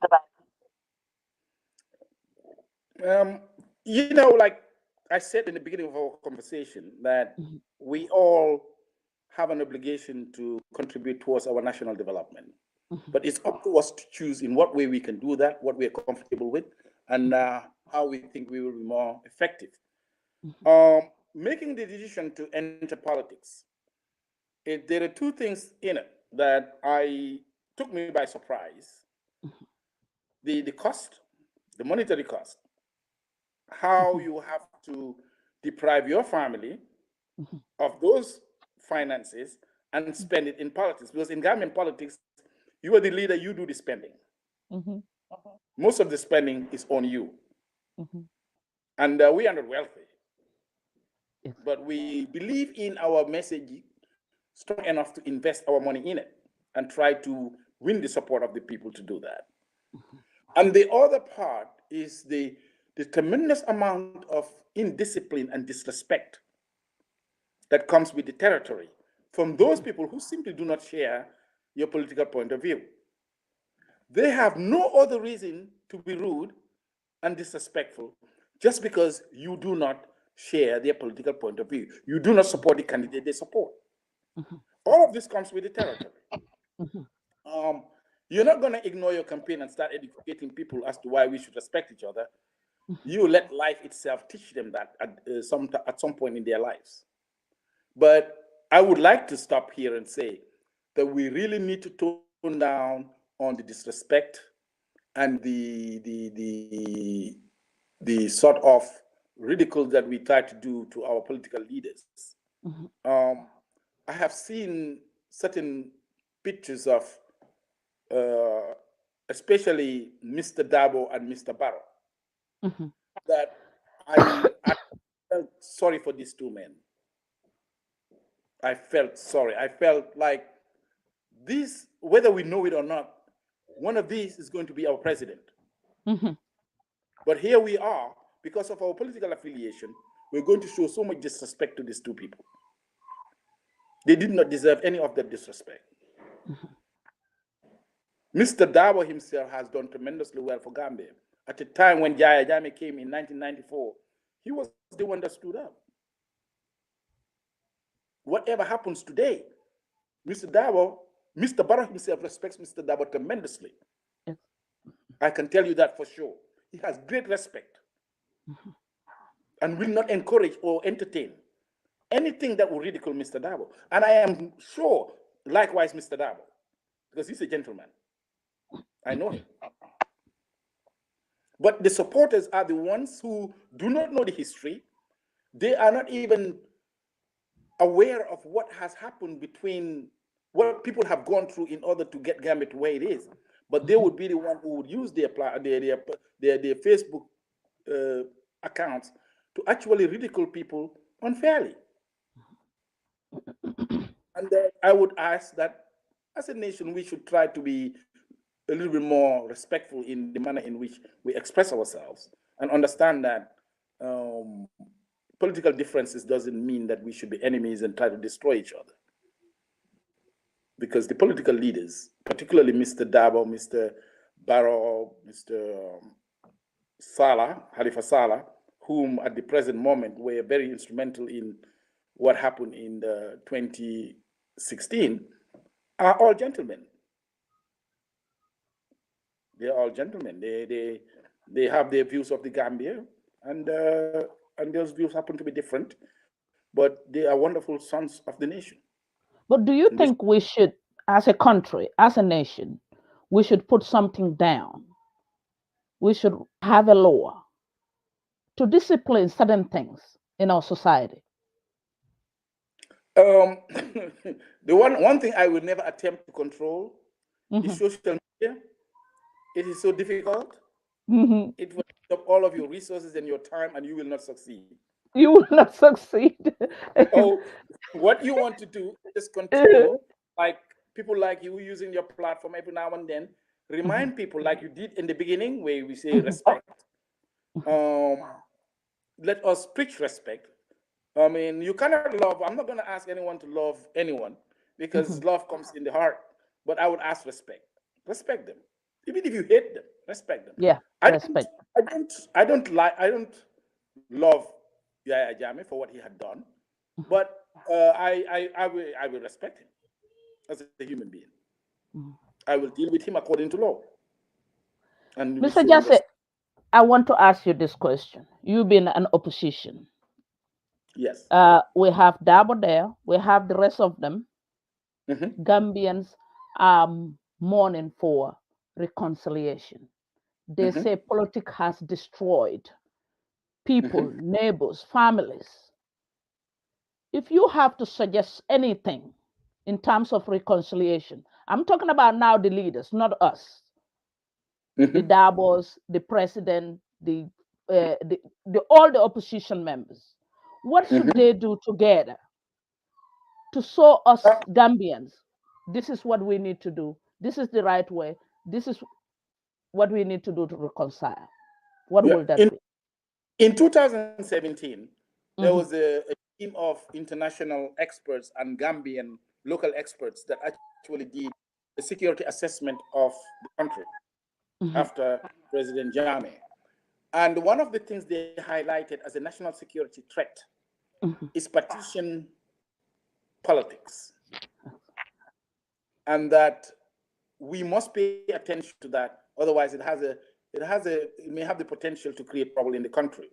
Like I said in the beginning of our conversation, that we all have an obligation to contribute towards our national development. But it's up to us to choose in what way we can do that, what we are comfortable with, and how we think we will be more effective. Making the decision to enter politics, there are two things in it that took me by surprise. The cost, the monetary cost, how you have to deprive your family of those finances and spend it in politics. Because in Gambian politics, you are the leader, you do the spending. Most of the spending is on you. And we are not wealthy. But we believe in our message strong enough to invest our money in it and try to win the support of the people to do that. And the other part is the tremendous amount of indiscipline and disrespect that comes with the territory from those people who simply do not share your political point of view. They have no other reason to be rude and disrespectful just because you do not share their political point of view. You do not support the candidate they support. All of this comes with the territory. You're not going to ignore your campaign and start educating people as to why we should respect each other. You let life itself teach them that at some point in their lives. But I would like to stop here and say that we really need to tone down on the disrespect and the sort of ridicule that we try to do to our political leaders. I have seen certain pictures of especially Mr. Dabo and Mr. Barrow, that I felt sorry for these two men. I felt sorry. I felt like this, whether we know it or not, one of these is going to be our president. But here we are, because of our political affiliation, we're going to show so much disrespect to these two people. They did not deserve any of that disrespect. Mr. Dabo himself has done tremendously well for Gambia. At the time when Yahya Jammeh came in 1994, he was the one that stood up. Whatever happens today, Mr. Barrow himself respects Mr. Dabo tremendously. I can tell you that for sure. He has great respect and will not encourage or entertain anything that will ridicule Mr. Dabo. And I am sure, likewise, Mr. Dabo, because he's a gentleman. I know him. But the supporters are the ones who do not know the history. They are not even aware of what has happened between what people have gone through in order to get Gambia to where it is. But they would be the one who would use their Facebook accounts to actually ridicule people unfairly. And I would ask that as a nation, we should try to be a little bit more respectful in the manner in which we express ourselves and understand that political differences doesn't mean that we should be enemies and try to destroy each other. Because the political leaders, particularly Mr. Dabo, Mr. Barrow, Mr. Halifa Saleh, whom at the present moment were very instrumental in what happened in 2016, are all gentlemen. They're all gentlemen. They have their views of the Gambia, and those views happen to be different. but they are wonderful sons of the nation. But do you And this, think we should, as a country, as a nation, we should put something down? We should have a law to discipline certain things in our society. um, the one thing I will never attempt to control is Mhm. social media. It is so difficult. Mhm. It will take up all of your resources and your time, and you will not succeed. You will not succeed. So, what you want to do is continue, like people like you using your platform every now and then, Mhm. remind people like you did in the beginning, where we say Mhm. respect. Um, Let us preach respect. I mean, you cannot love. I'm not going to ask anyone to love anyone because Mhm. love comes in the heart. But I would ask respect. Respect them, even if you hate them. Respect them. Yeah, I don't. respect. I don't like. I don't love Yaya Jame for what he had done, Mhm. but I will respect him as a human being. Mhm. I will deal with him according to law and with Mr. showing Jasseh, respect. I want to ask you this question. You've been an opposition. Yes. We have Dabo there. We have the rest of them. Hmm. Gambians are mourning for reconciliation. They Hmm. say politics has destroyed people, neighbors, families. If you have to suggest anything in terms of reconciliation, I'm talking about now the leaders, not us, the Hmm. Dabos, the president, the all the opposition members. What should Hmm. they do together to show us Gambians, this is what we need to do. This is the right way. This is what we need to do to reconcile. What Yeah. will that be? In 2017, there was Mhm. a team of international experts and Gambian local experts that actually did a security assessment of the country Mhm. after President Jammeh. And one of the things they highlighted as a national security threat Mhm. is partition politics, and that we must pay attention to that. Otherwise, it may have the potential to create trouble in the country.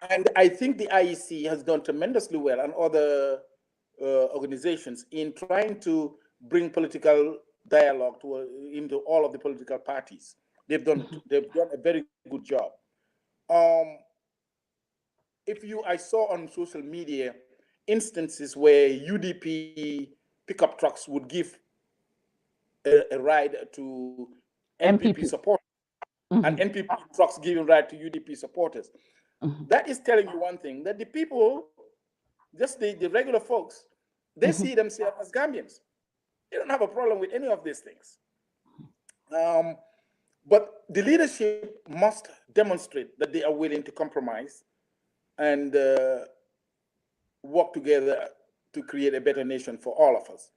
And I think the IEC has done tremendously well, and other organizations, in trying to bring political dialogue into all of the political parties. Mhm. They've done a very good job. Um, if you I saw on social media instances where UDP pickup trucks would give a ride to NPP MPP. support, and Mhm. NPP trucks giving ride to UDP supporters. Mhm. That is telling you one thing, that the people, just the regular folks, they Mhm. see themselves as Gambians. They don't have a problem with any of these things. Um, but the leadership must demonstrate that they are willing to compromise and work together to create a better nation for all of us.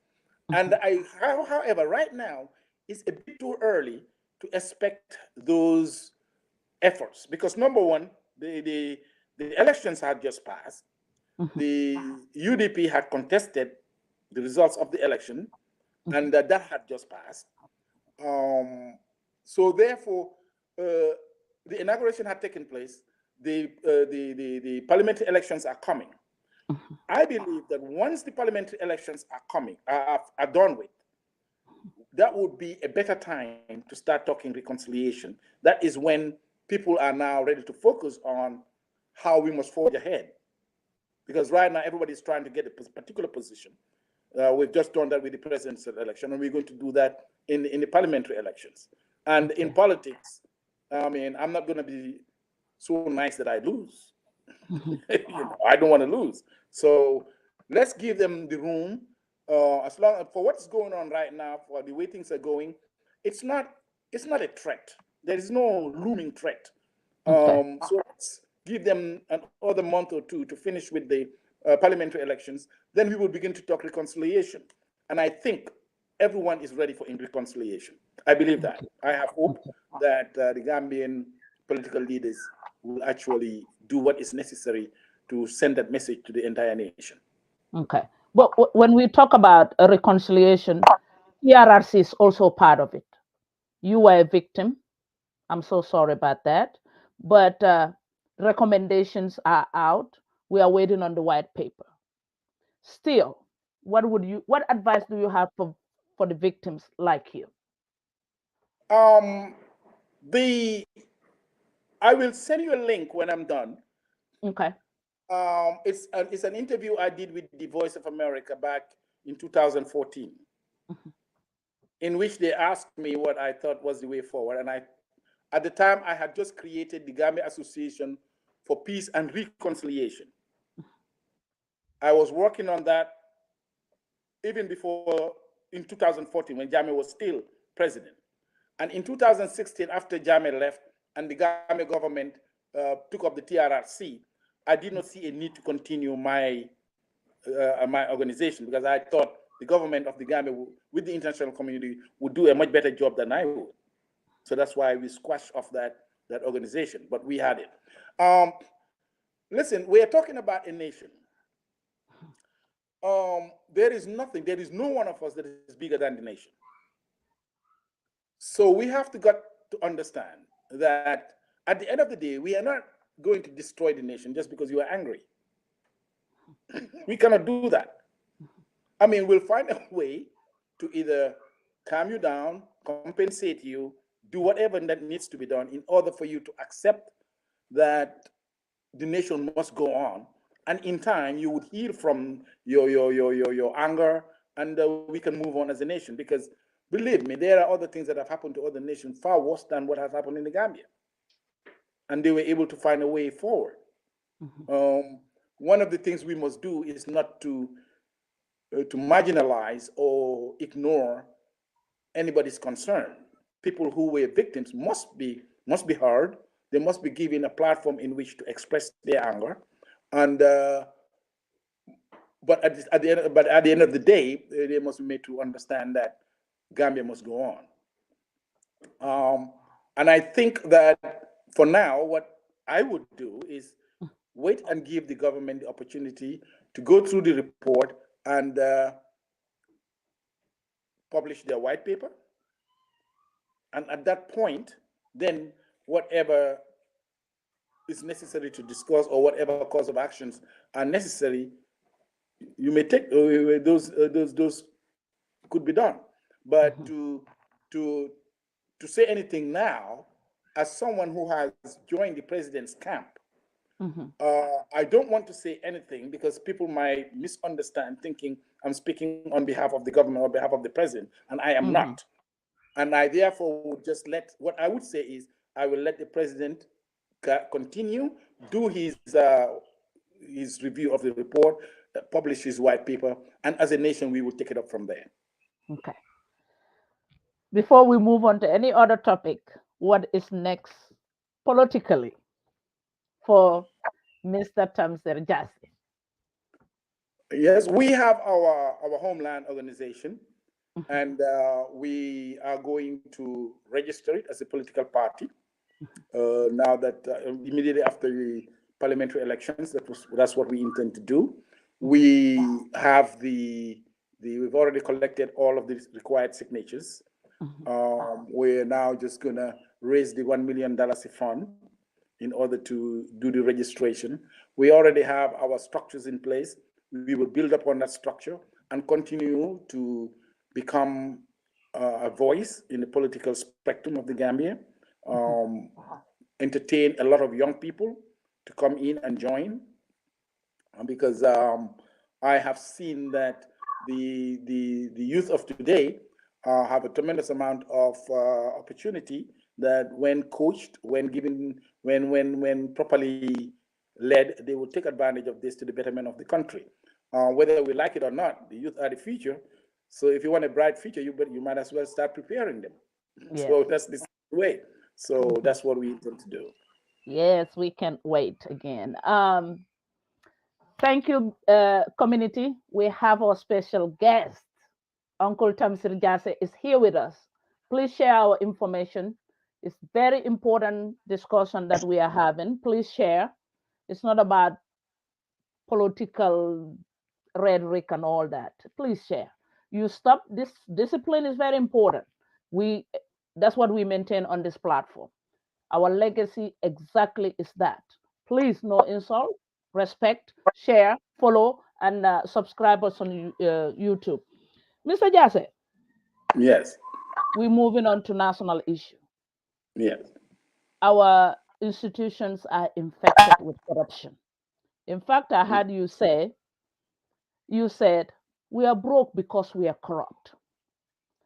And Mhm. however, right now, it's a bit too early to expect those efforts because number one, the elections had just passed. Mhm. The UDP had contested the results of the election, Mhm. and that had just passed. Um, so therefore, the inauguration had taken place. The parliamentary elections are coming. Mhm. I believe that once the parliamentary elections are coming, are done with, that would be a better time to start talking reconciliation. That is when people are now ready to focus on how we must forge ahead. Because right now everybody is trying to get a particular position. We've just done that with the presidential election, and we're going to do that in the parliamentary elections. And in Okay. politics, I mean, I'm not going to be so nice that I lose. Mhm. I don't want to lose. So let's give them the room. As long for what's going on right now, for the way things are going, it's not it's not a threat. There is no looming threat. Okay. So let's give them another month or two to finish with the parliamentary elections. Then we will begin to talk reconciliation. And I think everyone is ready for reconciliation. I believe that. Okay. I have hope Okay. that the Gambian political leaders will actually do what is necessary to send that message to the entire nation. Okay. But when we talk about a reconciliation, PRRC is also part of it. You were a victim. I'm so sorry about that. But recommendations are out. We are waiting on the white paper. Still, what advice do you have for the victims like you? Um, the I will send you a link when I'm done. Okay. It's an interview I did with the Voice of America back in 2014, in which they asked me what I thought was the way forward. And at the time, I had just created the Gambia Association for Peace and Reconciliation. I was working on that even before, in 2014, when Jammeh was still president. And in 2016, after Jammeh left and the Gambia government took up the TRRC, I did not see a need to continue my organization, because I thought the government of the Gambia, with the international community, would do a much better job than I would. So that's why we squashed off that organization, but we had it. Listen, we are talking about a nation. There is no one of us that is bigger than the nation. So we have got to understand that at the end of the day, we are not going to destroy the nation just because you are angry. We cannot do that. I mean, we'll find a way to either calm you down, compensate you, do whatever that needs to be done in order for you to accept that the nation must go on. And in time, you would heal from your anger, and we can move on as a nation. Because believe me, there are other things that have happened to other nations far worse than what has happened in the Gambia. And they were able to find a way forward. One of the things we must do is not to marginalize or ignore anybody's concern. People who were victims must be heard. They must be given a platform in which to express their anger. And but at the end of the day, they must be made to understand that Gambia must go on. And I think that for now, what I would do is wait and give the government the opportunity to go through the report and publish their white paper. And at that point, then whatever is necessary to discuss or whatever course of actions are necessary, you may take those could be done. But to say anything now, as someone who has joined the president's camp, I don't want to say anything because people might misunderstand, thinking I'm speaking on behalf of the government or behalf of the president, and I am not. And I therefore would just what I would say is I will let the president continue, do his review of the report, publish his white paper, and as a nation, we will take it up from there. Okay. Before we move on to any other topic, what is next politically for Mr. Tamsir Jasseh? Yes, we have our Homeland organization, and we are going to register it as a political party. Now that immediately after the parliamentary elections, that's what we intend to do. We have we've already collected all of the required signatures. We're now just gonna raise the $1 million fund in order to do the registration. We already have our structures in place. We will build upon that structure and continue to become a voice in the political spectrum of the Gambia. Entertain a lot of young people to come in and join, because I have seen that the youth of today have a tremendous amount of opportunity that, when coached, when given, when properly led, they will take advantage of this to the betterment of the country. Whether we like it or not, the youth are the future. So if you want a bright future, you might as well start preparing them. Yes. So that's the way. So that's what we intend to do. Yes, we can't wait again. Thank you, community. We have our special guest. Uncle Tamsir Jasseh is here with us. Please share our information. It's very important discussion that we are having. Please share. It's not about political rhetoric and all that. Please share. You stop this. Discipline is very important. That's what we maintain on this platform. Our legacy exactly is that. Please, no insult, respect, share, follow, and subscribe us on YouTube. Mr. Jasseh, Yes. we're moving on to national issue. Yes. Our institutions are infected with corruption. In fact, I Mm. heard you said, we are broke because we are corrupt.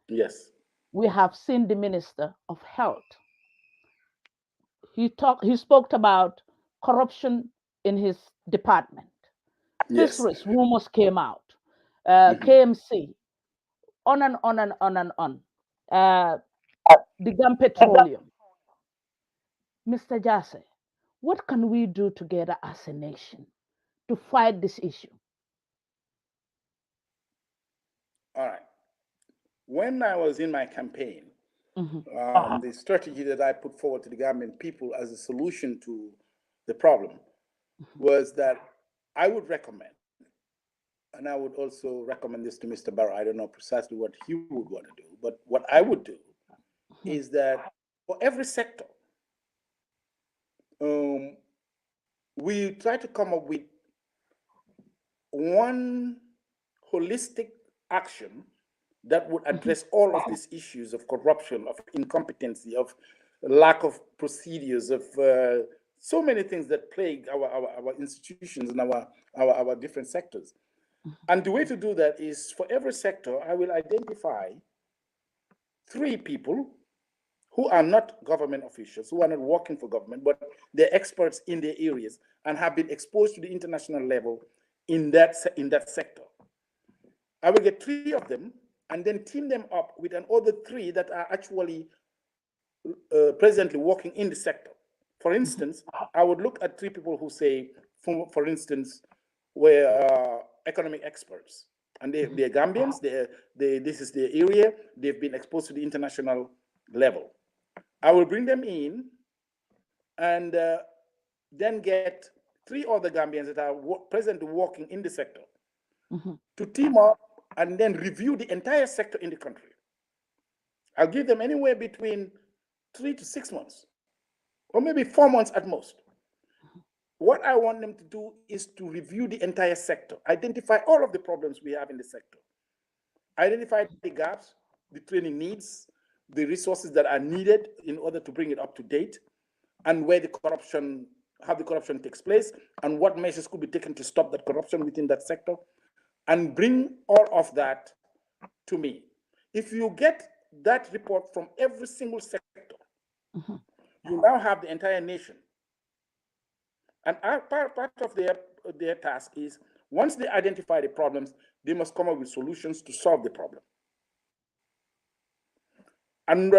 Yes. We have seen the Minister of Health. He spoke about corruption in his department. Yes. Fisheries rumors came out. Mhm. KMC, on and on and on and on. Uh, the Gum Petroleum. Mr. Jasseh, what can we do together as a nation to fight this issue? All right. When I was in my campaign, Mhm, the strategy that I put forward to the Gambian people as a solution to the problem mhm, was that I would recommend, and I would also recommend this to Mr. Barrow. I don't know precisely what he would want to do, but what I would do mhm, is that for every sector, um, we try to come up with one holistic action that would mhm, address all of these issues of corruption, of incompetency, of lack of procedures, of so many things that plague our institutions and our different sectors. And the way to do that is for every sector, I will identify three people who are not government officials, who are not working for government, but they're experts in their areas and have been exposed to the international level in that sector. I will get three of them and then team them up with another three that are actually presently working in the sector. For mhm, instance, I would look at three people who say, for instance, were economic experts. And mhm, they're Gambians, this is their area, they've been exposed to the international level. I will bring them in and then get three other Gambians that are presently working in the sector mhm, to team up and then review the entire sector in the country. I'll give them anywhere between 3 to 6 months, or maybe 4 months at most. What I want them to do is to review the entire sector, identify all of the problems we have in the sector, identify the gaps, the training needs, the resources that are needed in order to bring it up to date, and where the corruption, how the corruption takes place, and what measures could be taken to stop that corruption within that sector, and bring all of that to me. If you get that report from every single sector, mhm, you now have the entire nation. And part of their task is once they identify the problems, they must come up with solutions to solve the problem. And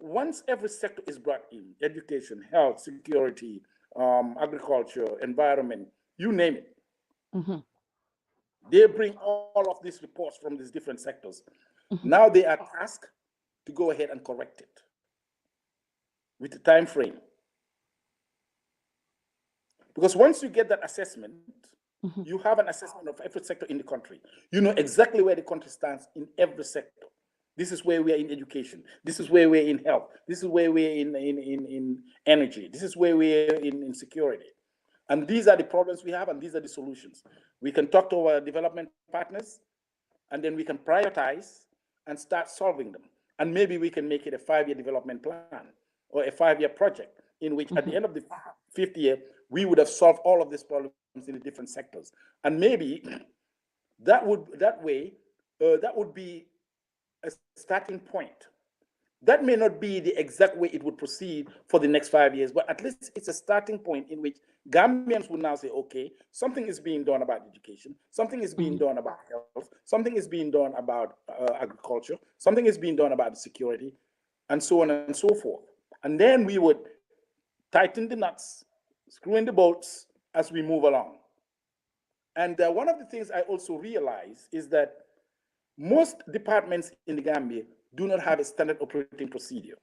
once every sector is brought in, education, health, security, agriculture, environment, you name it, mhm, they bring all of these reports from these different sectors. mhm, Now they are tasked to go ahead and correct it with a time frame. Because once you get that assessment, mhm, you have an assessment of every sector in the country. You know exactly where the country stands in every sector. This is where we are in education. This is where we're in health. This is where we're in energy. This is where we're in security. And these are the problems we have, and these are the solutions. We can talk to our development partners, and then we can prioritize and start solving them. And maybe we can make it a 5-year development plan or a 5-year project in which at the mhm, end of the 5th year, we would have solved all of these problems in the different sectors. And maybe that would be a starting point. That may not be the exact way it would proceed for the next 5 years, but at least it's a starting point in which Gambians will now say, okay, something is being done about education, something is being mhm, done about health, something is being done about agriculture, something is being done about security, and so on and so forth. And then we would tighten the nuts, screw in the bolts as we move along. And one of the things I also realize is that most departments in the Gambia do not have a standard operating procedure.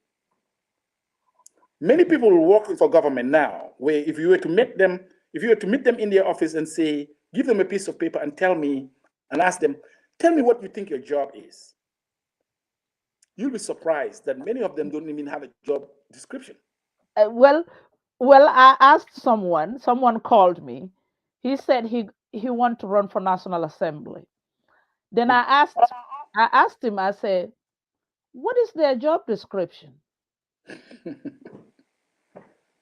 Many mhm. people working for government now, where if you were to meet them in their office and say, give them a piece of paper and ask them, tell me what you think your job is. You'll be surprised that many of them don't even have a job description. Uh, well, well, I asked someone. Someone called me. He said he want to run for National Assembly. Then I asked him, I said, what is their job description?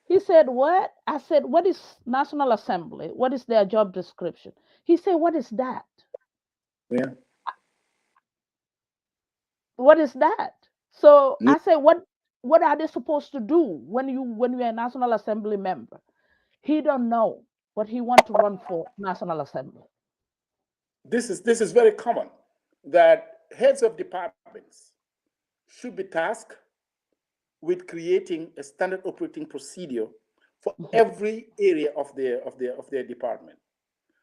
He said, what? I said, what is National Assembly? What is their job description? He said, what is that? Yeah. What is that? So Yeah. I said, what are they supposed to do when you're a National Assembly member? He don't know, but he want to run for National Assembly. This is very common that heads of departments should be tasked with creating a standard operating procedure for every area of their department.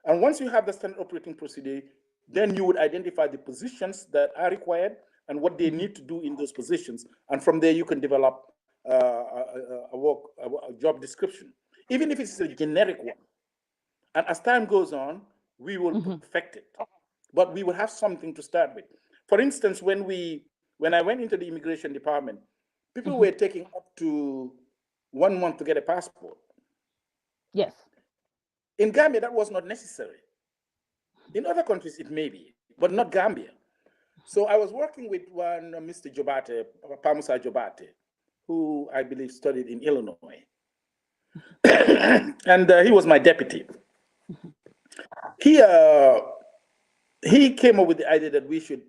And once you have the standard operating procedure, then you would identify the positions that are required and what they need to do in those positions. And from there, you can develop a job description, even if it's a generic one. And as time goes on, we will perfect it. But we will have something to start with. For instance, when I went into the immigration department, people were taking up to 1 month to get a passport. Yes. In Gambia, that was not necessary. In other countries, it may be, but not Gambia. So I was working with one Mr. Jobate, Pamusa Jobate, who I believe studied in Illinois. And he was my deputy. He came up with the idea that we should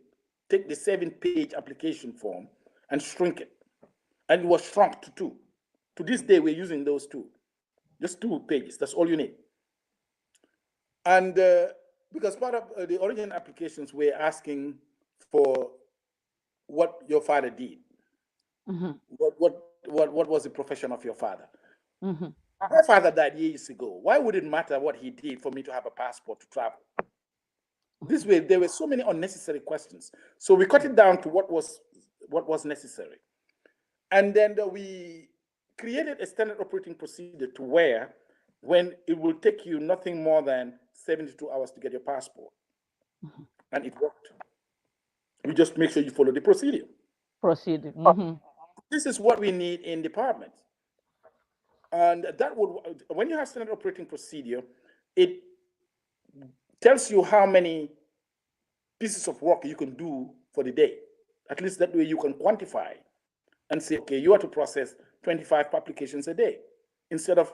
take the 7-page application form and shrink it. And it was shrunk to 2. To this day, we're using those 2. Just 2 pages, that's all you need. And because part of the original applications, we're asking for what your father did. What was the profession of your father? My father died years ago. Why would it matter what he did for me to have a passport to travel? This way, there were so many unnecessary questions. So we cut it down to what was necessary. And then we created a standard operating procedure to where when it will take you nothing more than 72 hours to get your passport. And it worked. You just make sure you follow the procedure. This is what we need in departments. And that would, when you have standard operating procedure, it tells you how many pieces of work you can do for the day. At least that way you can quantify and say, okay, you have to process 25 applications a day. Instead of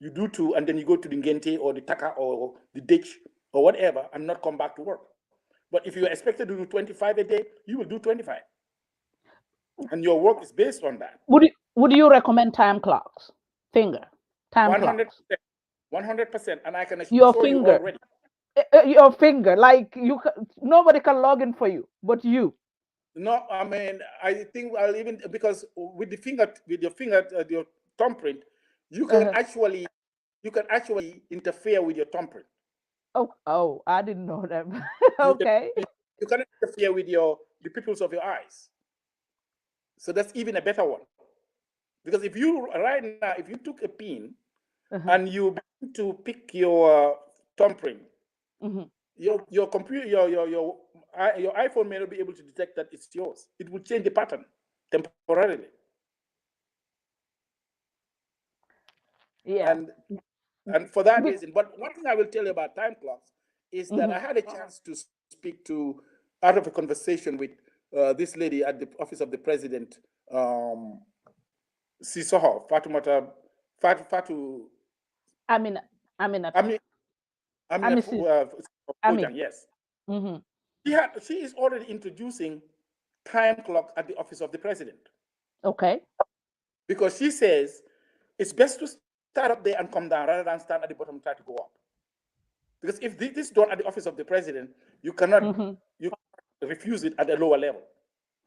you do 2 and then you go to the Ngente or the Taka or the ditch or whatever and not come back to work. But if you are expected to do 25 a day, you will do 25. And your work is based on that. Would you recommend time clocks? Time 100%, clocks. 100%. And I can Your assure you finger. already. Your finger, like nobody can log in for you, but you. No, I mean, I think I'll even, because with your finger, your thumbprint, you can actually interfere with your thumbprint. Oh, I didn't know that. Okay. You can interfere with the pupils of your eyes. So that's even a better one. Because if you took a pin and you begin to pick your thumbprint, your computer, your iPhone may not be able to detect that it's yours. It will change the pattern temporarily. Yeah. And for that reason, but one thing I will tell you about time clocks is that I had a chance to speak to, out of a conversation with this lady at the office of the president, Sisoho, Fatu. Yes. She is already introducing time clock at the office of the president. Okay. Because she says it's best to start up there and come down rather than start at the bottom and try to go up. Because if this is done at the office of the president, you cannot you refuse it at a lower level.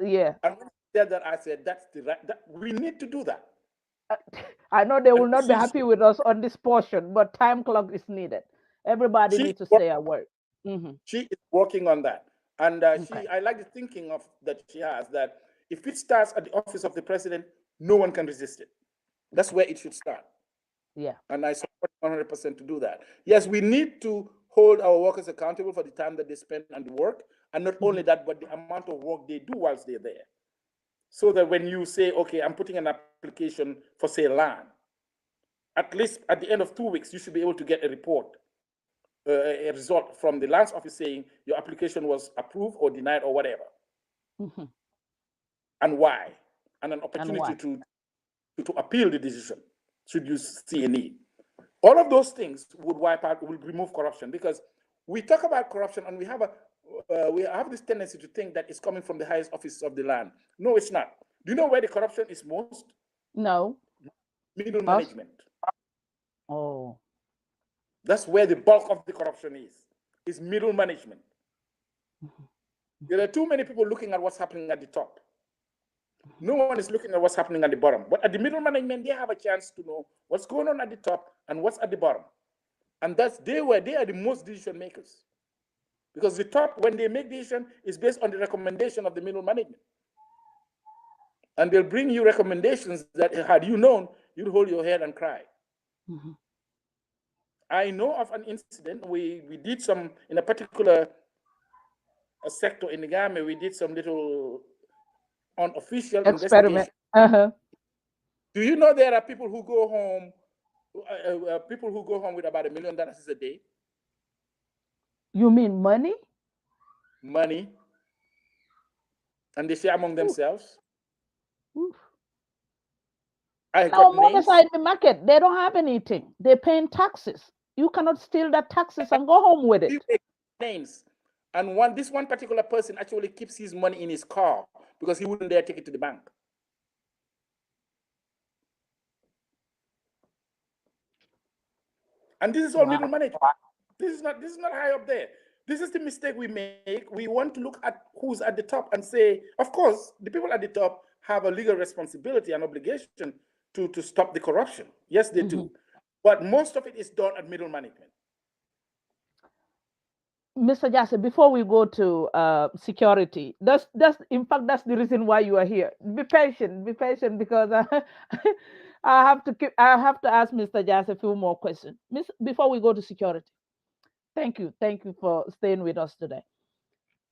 Yeah. And when I said that, I said that's the right. We need to do that. I know they will not be happy with us on this portion, but time clock is needed. Everybody needs to stay at work. She is working on that, and I like the thinking of that she has, that if it starts at the office of the president, no one can resist it. That's where it should start. Yeah. And I support 100% to do that. Yes, we need to hold our workers accountable for the time that they spend on the work, and not only that, but the amount of work they do whilst they're there. So that when you say, okay, I'm putting an application for, say, land, at least at the end of 2 weeks, you should be able to get a report a result from the lands office saying your application was approved or denied or whatever, and why, and an opportunity to appeal the decision should you see a need. All of those things would wipe out, will remove corruption, because we talk about corruption and we have this tendency to think that it's coming from the highest office of the land. No, it's not. Do you know where the corruption is most? No. Middle management. Oh. That's where the bulk of the corruption is middle management. There are too many people looking at what's happening at the top. No one is looking at what's happening at the bottom. But at the middle management, they have a chance to know what's going on at the top and what's at the bottom. And they are the most decision makers. Because the top, when they make decision, is based on the recommendation of the middle management. And they'll bring you recommendations that, had you known, you'd hold your head and cry. I know of an incident. We did some, in a particular sector in the Gambia, we did some little unofficial experiment. investigation. Do you know there are people who go home with about $1 million a day? You mean money? Money. And they share among themselves. I got names. Inside the market, they don't have anything. They're paying taxes. You cannot steal that taxes and go home with it. Names. And this one particular person actually keeps his money in his car because he wouldn't dare take it to the bank. And this is all middle management. This is not high up there. This is the mistake we make. We want to look at who's at the top and say, of course, the people at the top have a legal responsibility and obligation to stop the corruption. Yes, they do. But most of it is done at middle management. Mr. Jasseh, before we go to security, in fact that's the reason why you are here. Be patient, because I have to ask Mr. Jasseh a few more questions. Before we go to security. Thank you for staying with us today.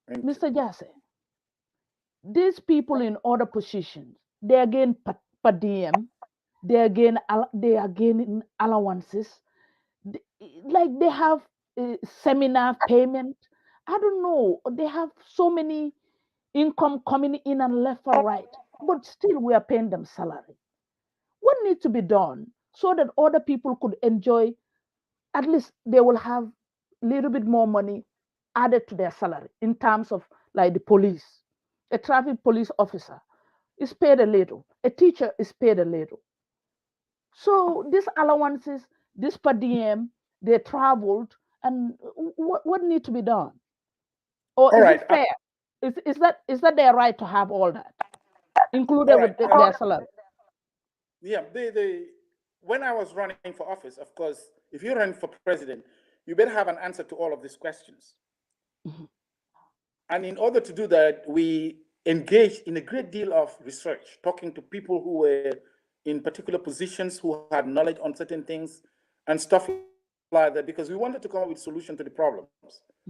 Mr. Jasseh, these people in other positions, they are getting per diem, they are gaining allowances, like they have seminar payment. I don't know. They have so many income coming in and left or right, but still we are paying them salary. What needs to be done so that other people could enjoy? At least they will have a little bit more money added to their salary in terms of like the police. A traffic police officer is paid a little. A teacher is paid a little. So these allowances, this per diem, they traveled, and what needs to be done? Or is it fair? Is that their right to have all that included with their salary? Yeah, when I was running for office, of course, if you're running for president, you better have an answer to all of these questions. And in order to do that, we engaged in a great deal of research, talking to people who were in particular positions, who had knowledge on certain things and stuff like that, because we wanted to come up with a solution to the problems.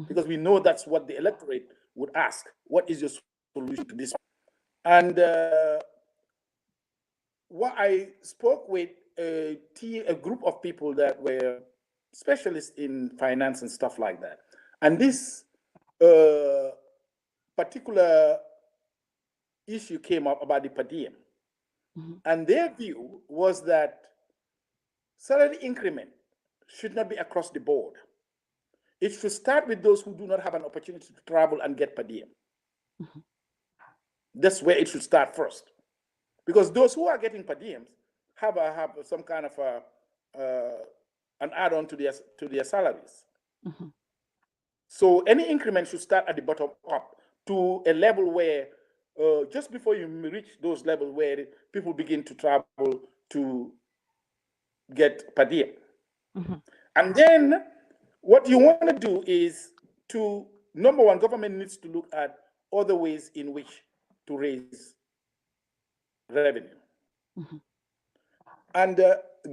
Because we know that's what the electorate would ask. What is your solution to this? And what I spoke with a group of people that were specialists in finance and stuff like that. And this particular issue came up about the per diem. And their view was that salary increment should not be across the board. It should start with those who do not have an opportunity to travel and get per diem. That's where it should start first. Because those who are getting per diems have some kind of an add-on to their salaries. So any increment should start at the bottom up to a level where just before you reach those levels where people begin to travel to get per diem. And then what you want to do is number one, government needs to look at other ways in which to raise revenue. And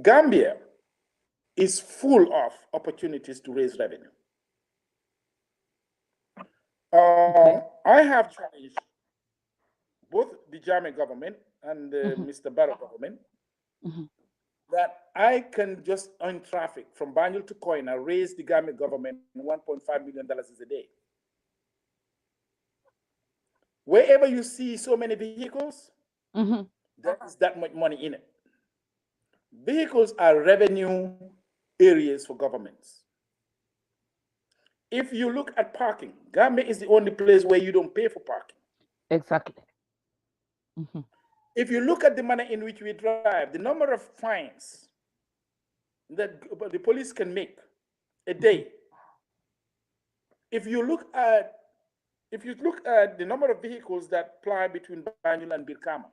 Gambia is full of opportunities to raise revenue. I have challenged both the Jammeh government and Mr. Barrow government that I can just on traffic from Banjul to Koina raise the Gambia government $1.5 million a day. Wherever you see so many vehicles, there is that much money in it. Vehicles are revenue areas for governments. If you look at parking, Gambia is the only place where you don't pay for parking. Exactly. If you look at the manner in which we drive, the number of fines that the police can make a day. If you look at the number of vehicles that ply between Banjul and Birkama,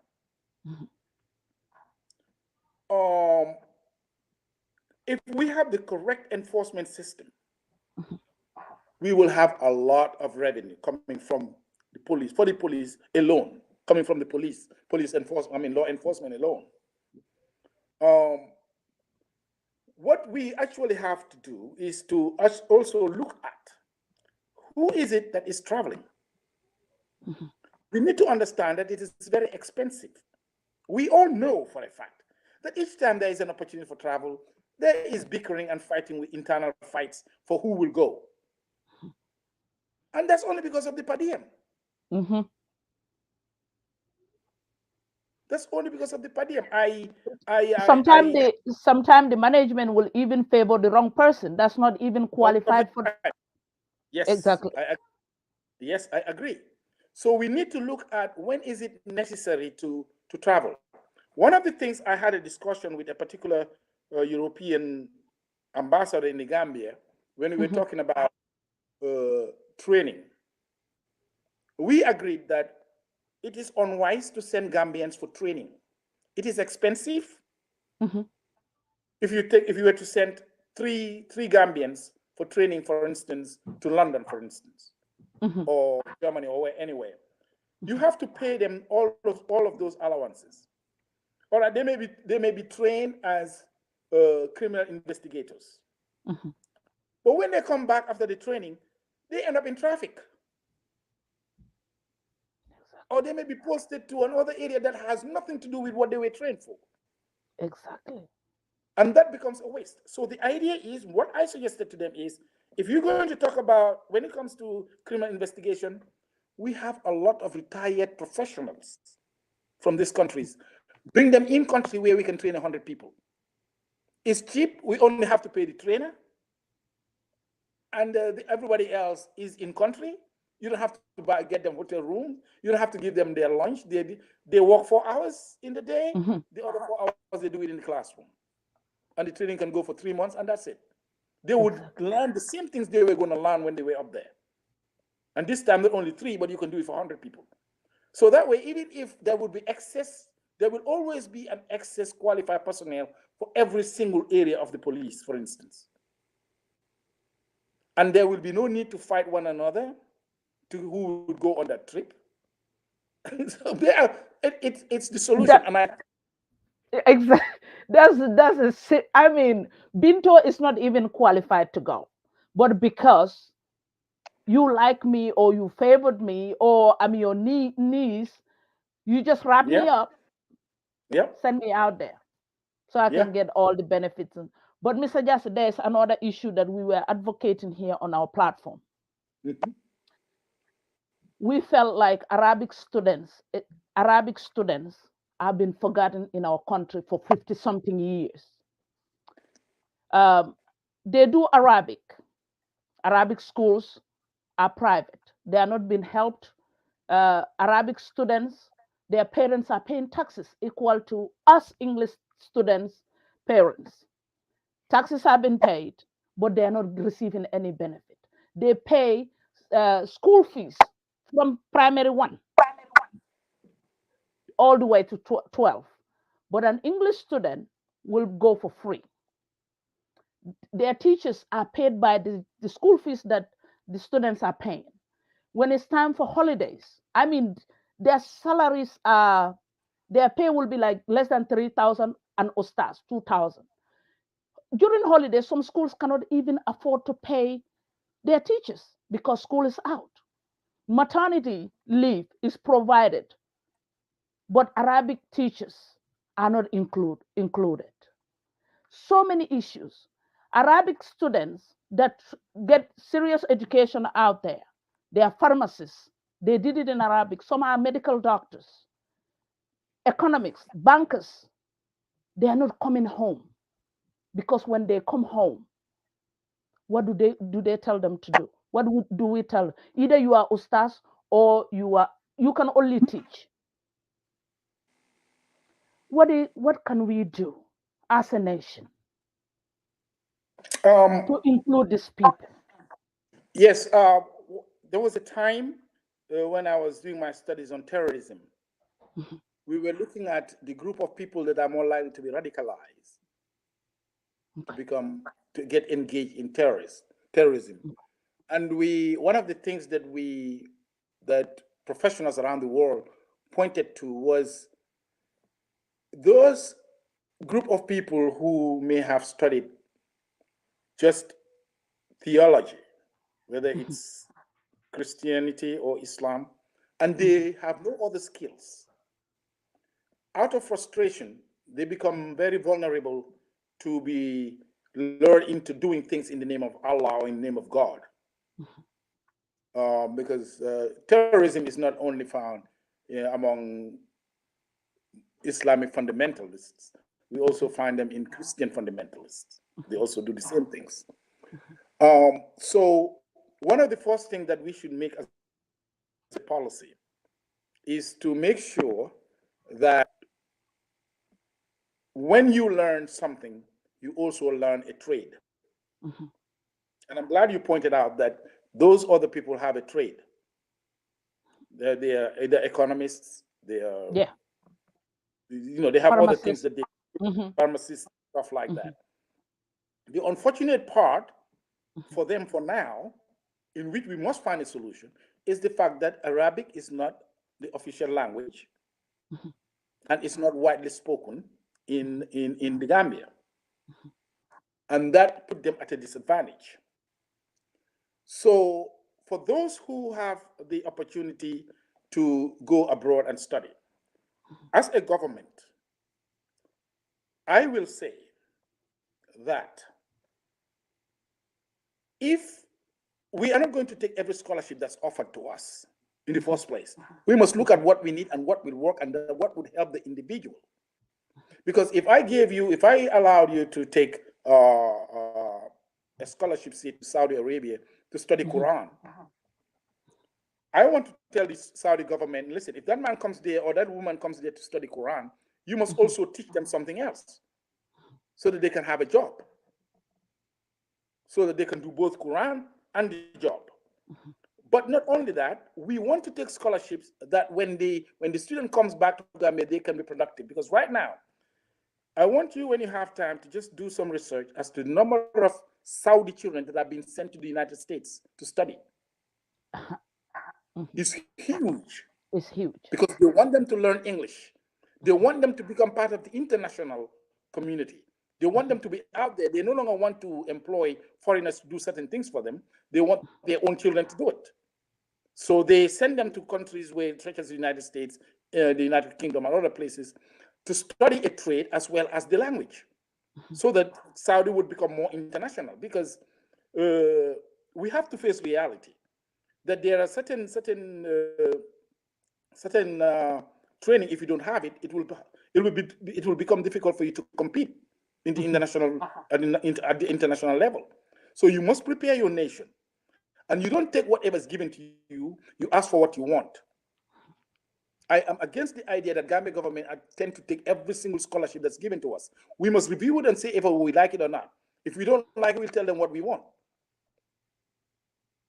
if we have the correct enforcement system, we will have a lot of revenue coming from the police, for the police alone, coming from the police enforcement, law enforcement alone. What we actually have to do is to also look at who is it that is traveling. We need to understand that it is very expensive. We all know for a fact that each time there is an opportunity for travel, there is bickering and fighting with internal fights for who will go. And that's only because of the per diem. That's only because of the per diem. Sometimes the management will even favor the wrong person that's not even qualified for. Yes, exactly. Yes, I agree. So we need to look at when is it necessary to travel. One of the things, I had a discussion with a particular European ambassador in the Gambia when we were talking about training. We agreed that it is unwise to send Gambians for training. It is expensive. If you were to send three Gambians for training, for instance, to London, for instance, or Germany, or anywhere, you have to pay them all of those allowances. All right, they may be trained as criminal investigators, but when they come back after the training, they end up in traffic, or they may be posted to another area that has nothing to do with what they were trained for. Exactly. And that becomes a waste. So the idea is, what I suggested to them is, if you're going to talk about, when it comes to criminal investigation, we have a lot of retired professionals from these countries. Bring them in country where we can train 100 people. It's cheap. We only have to pay the trainer, and everybody else is in country. You don't have to get them hotel room. You don't have to give them their lunch. They work 4 hours in the day. The other 4 hours they do it in the classroom, and the training can go for 3 months, and that's it. They would learn the same things they were going to learn when they were up there. And this time, not only 3, but you can do it for 100 people. So that way, even if there would be excess, there will always be an excess qualified personnel for every single area of the police, for instance. And there will be no need to fight one another to who would go on that trip. So it's the solution. Exactly. I mean, Binto is not even qualified to go, but because you like me or you favored me or I'm your niece, you just wrap me up, send me out there so I can get all the benefits. But Mr. Jasseh, there's another issue that we were advocating here on our platform. We felt like Arabic students have been forgotten in our country for 50-something years. They do Arabic. Arabic schools are private. They are not being helped. Arabic students, their parents are paying taxes equal to us English students' parents. Taxes have been paid, but they are not receiving any benefit. They pay school fees from primary 1 all the way to 12. But an English student will go for free. Their teachers are paid by the school fees that the students are paying. When it's time for holidays, I mean, their salaries are, their pay will be like less than 3,000 and Ostas, 2,000. During holidays, some schools cannot even afford to pay their teachers because school is out. Maternity leave is provided, but Arabic teachers are not included. So many issues. Arabic students that get serious education out there, they are pharmacists. They did it in Arabic. Some are medical doctors, economics, bankers. They are not coming home because when they come home, what do they tell them to do? What do we tell? Either you are ustaz or you can only teach. What can we do as a nation Um, to include these people? yes, there was a time when I was doing my studies on terrorism. We were looking at the group of people that are more likely to be radicalized, to get engaged in terrorism. And one of the things that professionals around the world pointed to was those group of people who may have studied just theology, whether it's Christianity or Islam, and they have no other skills. Out of frustration, they become very vulnerable to be lured into doing things in the name of Allah or in the name of God. Because terrorism is not only found among Islamic fundamentalists, we also find them in Christian fundamentalists. They also do the same things. So one of the first things that we should make as a policy is to make sure that when you learn something, you also learn a trade. And I'm glad you pointed out that those other people have a trade. They are either economists, they are, they have other things that they pharmacists, stuff like that. The unfortunate part for them for now, in which we must find a solution, is the fact that Arabic is not the official language and it's not widely spoken in the Gambia. And that put them at a disadvantage. So for those who have the opportunity to go abroad and study, as a government, I will say that if we are not going to take every scholarship that's offered to us in the first place, we must look at what we need and what will work and what would help the individual. Because if I allowed you to take a scholarship, say, to Saudi Arabia to study Quran, I want to tell the Saudi government, listen, if that man comes there or that woman comes there to study Quran, you must also teach them something else so that they can have a job, so that they can do both Quran and the job. But not only that, we want to take scholarships that when the student comes back to Gambia, they can be productive. Because right now, I want you, when you have time, to just do some research as to the number of Saudi children that have been sent to the United States to study. It's huge. It's huge. Because they want them to learn English. They want them to become part of the international community. They want them to be out there. They no longer want to employ foreigners to do certain things for them. They want their own children to do it. So they send them to countries where, such as the United States, the United Kingdom, and other places, to study a trade as well as the language, so that Saudi would become more international. Because we have to face reality that there are certain training. If you don't have it, it will become difficult for you to compete in the international at the international level. So you must prepare your nation, and you don't take whatever is given to you. You ask for what you want. I am against the idea that Gambia government tend to take every single scholarship that's given to us. We must review it and say if we like it or not. If we don't like it, we'll tell them what we want.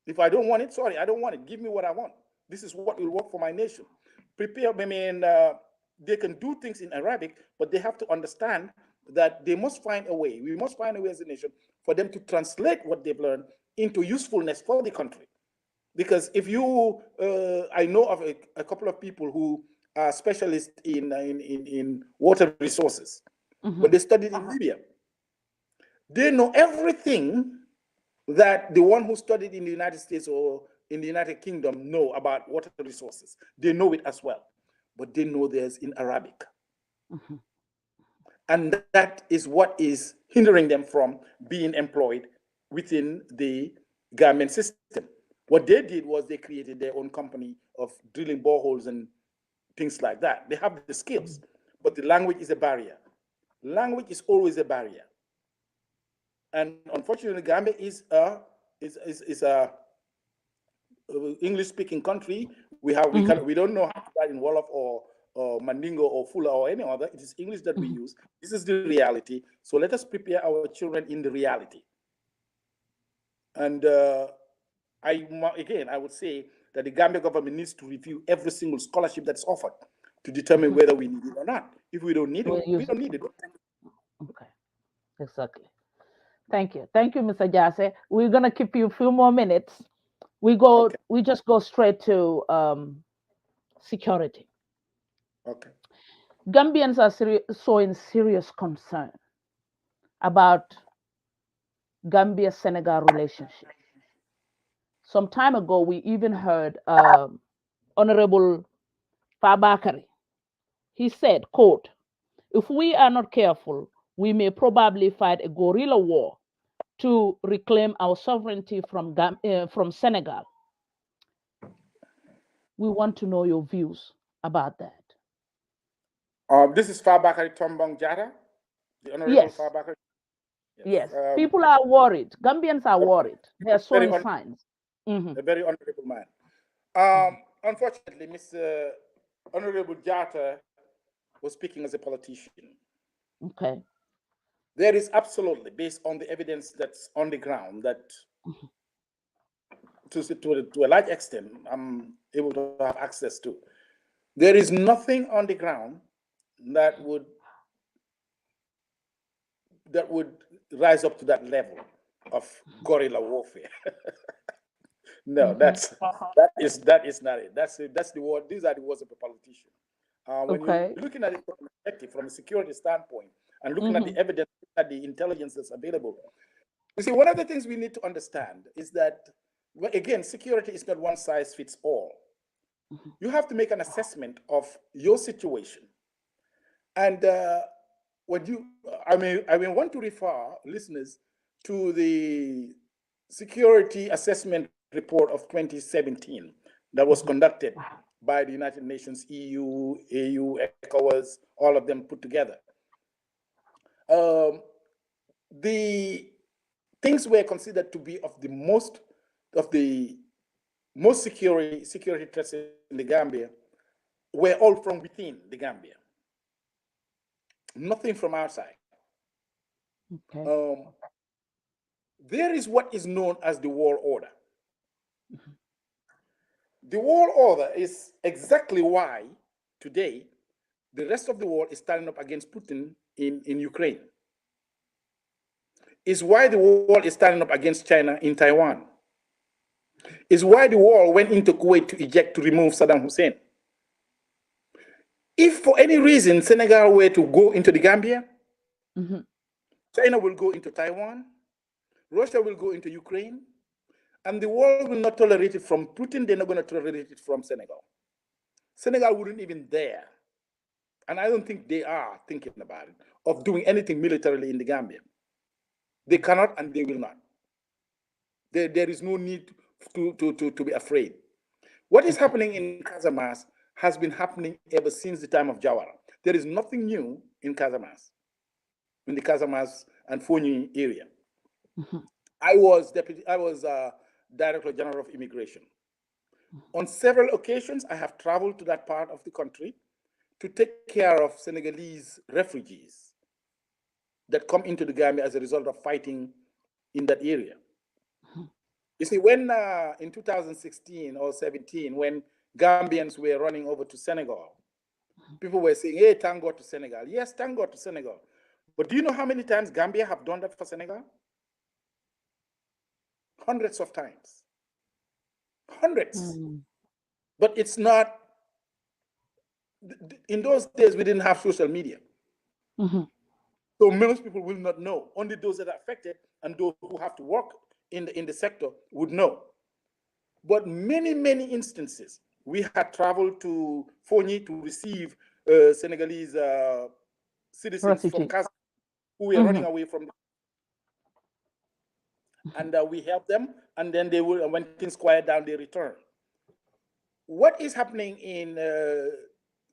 If I don't want it, sorry, I don't want it. Give me what I want. This is what will work for my nation. Prepare, they can do things in Arabic, but they have to understand that they must find a way. We must find a way as a nation for them to translate what they've learned into usefulness for the country. Because if you, I know of a couple of people who are specialists in water resources, but they studied in Libya. They know everything that the one who studied in the United States or in the United Kingdom know about water resources. They know it as well, but they know theirs in Arabic. And that is what is hindering them from being employed within the Gambian system. What they did was they created their own company of drilling boreholes and things like that. They have the skills, but the language is a barrier. Language is always a barrier. And unfortunately, Gambia is a English-speaking country. We don't know how to write in Wolof or Mandingo or Fula or any other. It is English that we use. This is the reality. So let us prepare our children in the reality. And I would say that the Gambia government needs to review every single scholarship that's offered to determine whether we need it or not. If we don't need it, we don't need it. Okay, exactly. Thank you. Thank you, Mr. Jasseh. We're going to keep you a few more minutes. We just go straight to security. Okay. Gambians are showing serious concern about Gambia-Senegal relationship. Some time ago, we even heard Honorable Fabakari. He said, quote, "If we are not careful, we may probably fight a guerrilla war to reclaim our sovereignty from Senegal." We want to know your views about that. This is Fabakari Tombong Jata, the Honorable Fabakari. Yes. People are worried. Gambians are worried. They are showing signs. A very honorable man. Unfortunately, Mr. Honorable Jata was speaking as a politician. Okay. There is absolutely, based on the evidence that's on the ground, that to a large extent, I'm able to have access to. There is nothing on the ground that would rise up to that level of guerrilla warfare. No, that is not it. That's the word. These are the words of a politician. When you're looking at it from a perspective, from a security standpoint, and looking at the evidence, at the intelligence that's available, you see, one of the things we need to understand is that, well, again, security is not one size fits all. You have to make an assessment of your situation, and I want to refer listeners to the security assessment report of 2017 that was conducted by the United Nations, EU, AU, ECOWAS, all of them put together. The things were considered to be of the most security threats in the Gambia were all from within the Gambia. Nothing from outside. Okay. There is what is known as the world order. The world order is exactly why today the rest of the world is standing up against Putin in Ukraine. It's why the world is standing up against China in Taiwan. It's why the world went into Kuwait to remove Saddam Hussein. If for any reason Senegal were to go into the Gambia, China will go into Taiwan, Russia will go into Ukraine, and the world will not tolerate it from Putin. They're not going to tolerate it from Senegal. Senegal wouldn't even dare, and I don't think they are thinking about it, of doing anything militarily in the Gambia. They cannot and they will not. There is no need to be afraid. What is happening in Casamance has been happening ever since the time of Jawara. There is nothing new in Casamance, in the Casamance and Fonyi area. I was Director General of Immigration. On several occasions, I have traveled to that part of the country to take care of Senegalese refugees that come into the Gambia as a result of fighting in that area. You see, when in 2016 or 17, when Gambians were running over to Senegal, people were saying, hey, thank God to Senegal. Yes, thank God to Senegal. But do you know how many times Gambia have done that for Senegal? Hundreds of times. Hundreds. But it's not, in those days, we didn't have social media. So most people will not know. Only those that are affected and those who have to work in the sector would know. But many, many instances, we had traveled to Fonyi to receive Senegalese citizens from Casamance who were running away from and we help them, and then they will, when things quiet down, they return. What is happening in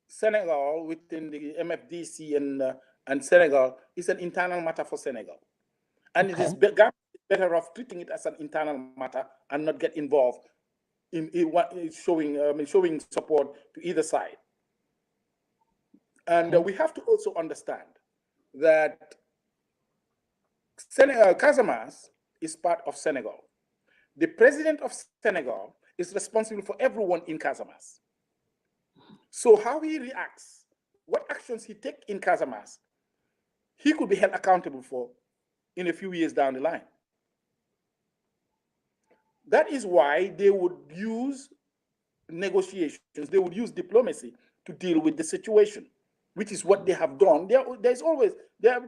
Senegal within the MFDC and Senegal is an internal matter for Senegal, and it is better off treating it as an internal matter and not get involved in showing support to either side. And we have to also understand that Casamance is part of Senegal. The president of Senegal is responsible for everyone in Casamance. So how he reacts, what actions he takes in Casamance, he could be held accountable for in a few years down the line. That is why they would use negotiations, they would use diplomacy to deal with the situation, which is what they have done. There's always, there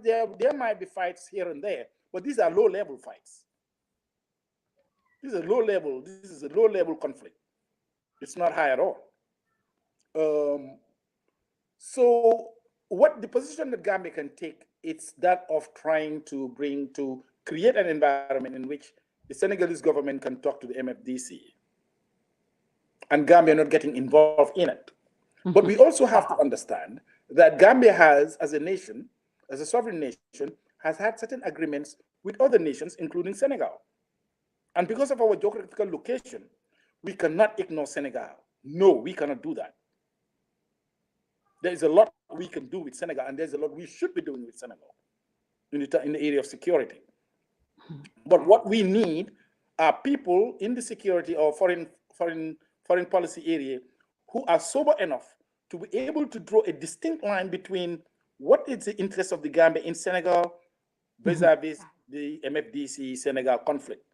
might be fights here and there, but these are low-level fights. This is a low-level conflict. It's not high at all. So what the position that Gambia can take, it's that of trying to create an environment in which the Senegalese government can talk to the MFDC and Gambia not getting involved in it. But we also have to understand that Gambia has, as a nation, as a sovereign nation, has had certain agreements with other nations, including Senegal. And because of our geographical location, we cannot ignore Senegal. No, we cannot do that. There is a lot we can do with Senegal, and there's a lot we should be doing with Senegal in the area of security. But what we need are people in the security or foreign policy area who are sober enough to be able to draw a distinct line between what is the interest of the Gambia in Senegal vis-a-vis the MFDC Senegal conflict,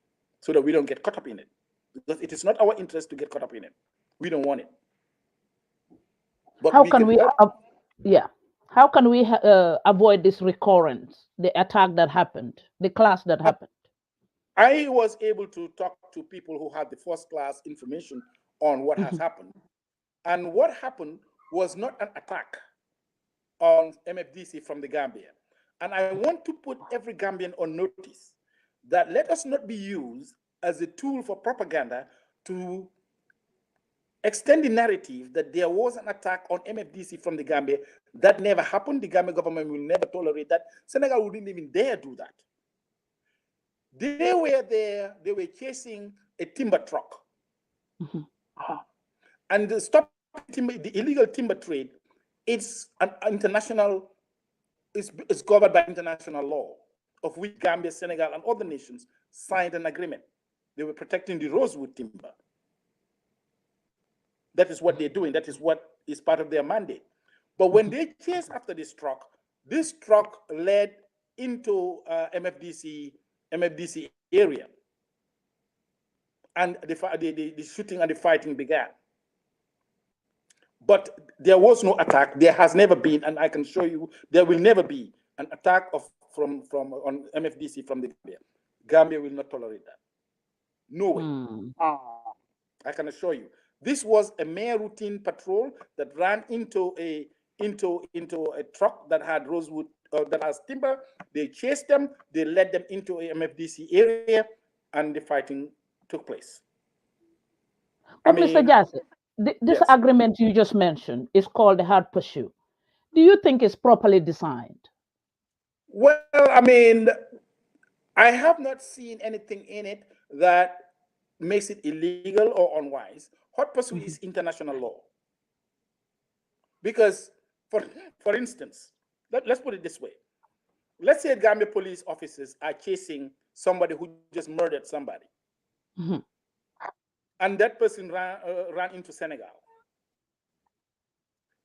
so that we don't get caught up in it. Because it is not our interest to get caught up in it. We don't want it. But how can we avoid this recurrence, the attack that happened, the clash that happened? I was able to talk to people who had the first-class information on what has happened. And what happened was not an attack on MFDC from the Gambia. And I want to put every Gambian on notice that let us not be used as a tool for propaganda to extend the narrative that there was an attack on MFDC from the Gambia. That never happened. The Gambia government will never tolerate that. Senegal wouldn't even dare do that. They were there, they were chasing a timber truck. And the illegal timber trade, it's an international, it's covered by international law, of which Gambia, Senegal, and other nations signed an agreement. They were protecting the rosewood timber. That is what they're doing. That is what is part of their mandate. But when they chased after this truck led into MFDC area. And the shooting and the fighting began. But there was no attack. There has never been, and I can show you, there will never be an attack on MFDC from the Gambia. Gambia will not tolerate that. No way. I can assure you. This was a mere routine patrol that ran into a truck that had rosewood, that has timber. They chased them. They led them into a MFDC area, and the fighting took place. Mr. Jasseh, this agreement you just mentioned is called the hard pursuit. Do you think it's properly designed? Well, I mean, I have not seen anything in it that makes it illegal or unwise. Hot pursuit is international law. Because, for instance, let's put it this way. Let's say Gambia police officers are chasing somebody who just murdered somebody. And that person ran into Senegal.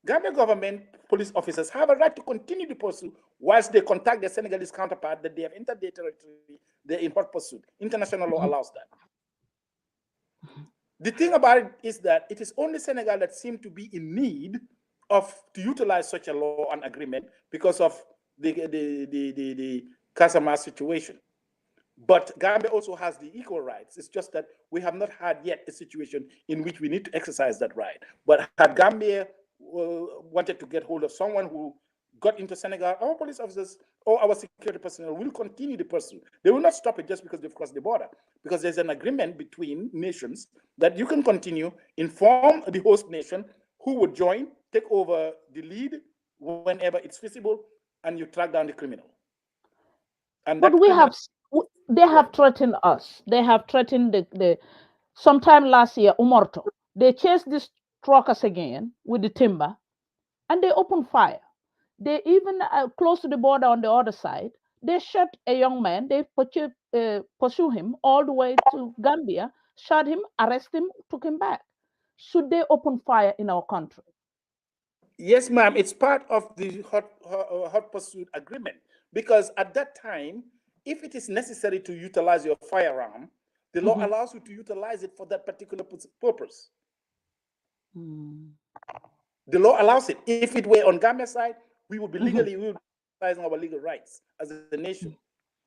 Gambia government police officers have a right to continue the pursuit whilst they contact their Senegalese counterpart that they have entered their territory, they're in hot pursuit. International law allows that. The thing about it is that it is only Senegal that seems to be in need to utilize such a law and agreement because of the Casamance situation. But Gambia also has the equal rights. It's just that we have not had yet a situation in which we need to exercise that right. But had Gambia wanted to get hold of someone who got into Senegal, our police officers or our security personnel will continue the pursuit. They will not stop it just because they've crossed the border, because there's an agreement between nations that you can continue, inform the host nation who would join, take over the lead whenever it's feasible, and you track down the criminal. And but they have threatened us. They have threatened the sometime last year, Umorto. They chased these truckers again with the timber, and they opened fire. They even close to the border on the other side. They shot a young man. They pursue him all the way to Gambia, shot him, arrest him, took him back. Should they open fire in our country? Yes, ma'am. It's part of the hot pursuit agreement, because at that time, if it is necessary to utilize your firearm, the law allows you to utilize it for that particular purpose. The law allows it. If it were on Gambia side, we would be legally, we would be exercising our legal rights as a nation.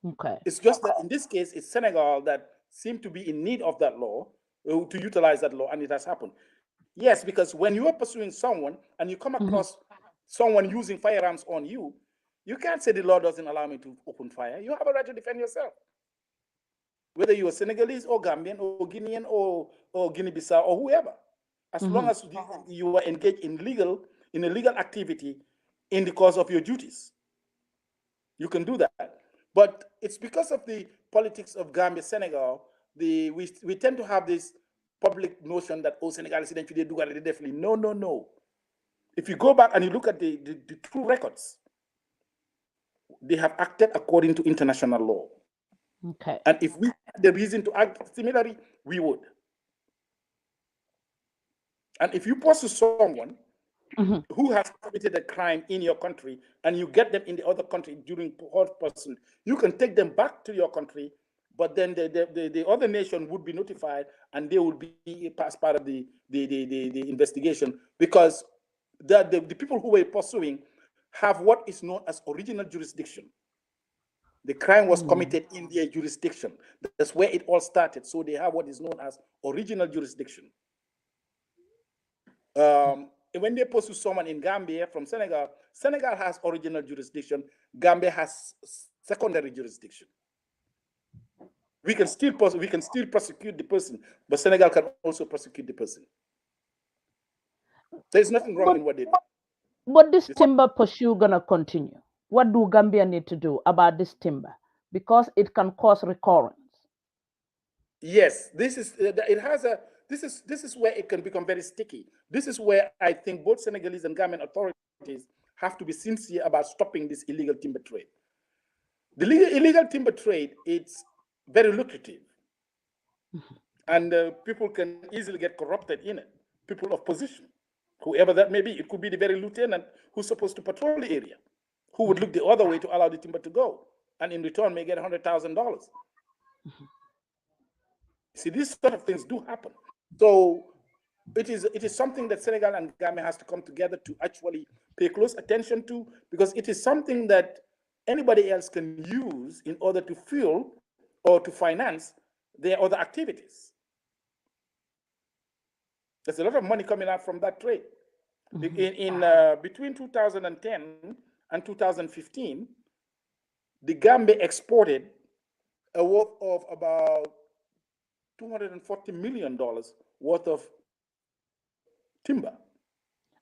Okay. It's just that in this case, it's Senegal that seem to be in need of that law, to utilize that law, and it has happened. Yes, because when you are pursuing someone and you come across someone using firearms on you, you can't say the law doesn't allow me to open fire. You have a right to defend yourself. Whether you are Senegalese or Gambian or Guinean or Guinea-Bissau or whoever, as long as you are engaged in a legal activity in the course of your duties, you can do that. But it's because of the politics of Gambia, Senegal, we tend to have this public notion that, oh, Senegal, they do it definitely. No. If you go back and you look at the true records, they have acted according to international law. Okay. And if we had the reason to act similarly, we would. And if you pursue someone who has committed a crime in your country and you get them in the other country during hot pursuit, you can take them back to your country, but then the other nation would be notified and they will be as part of the investigation, because the people who were pursuing have what is known as original jurisdiction. The crime was committed in their jurisdiction. That's where it all started. So they have what is known as original jurisdiction. When they pursue someone in Gambia from Senegal, Senegal has original jurisdiction. Gambia has secondary jurisdiction. We can still prosecute the person, but Senegal can also prosecute the person. There's nothing wrong in what they do. But this timber pursuit gonna continue. What do Gambia need to do about this timber? Because it can cause recurrence. Yes, this is where it can become very sticky. This is where I think both Senegalese and Gambian authorities have to be sincere about stopping this illegal timber trade. The illegal timber trade, it's very lucrative, and people can easily get corrupted in it. People of position, whoever that may be. It could be the very lieutenant who's supposed to patrol the area, who would look the other way to allow the timber to go, and in return may get $100,000. See, these sort of things do happen. So it is something that Senegal and Gambia has to come together to actually pay close attention to, because it is something that anybody else can use in order to fuel or to finance their other activities. There's a lot of money coming out from that trade. In between 2010 and 2015, the Gambia exported a worth of about $240 million worth of timber.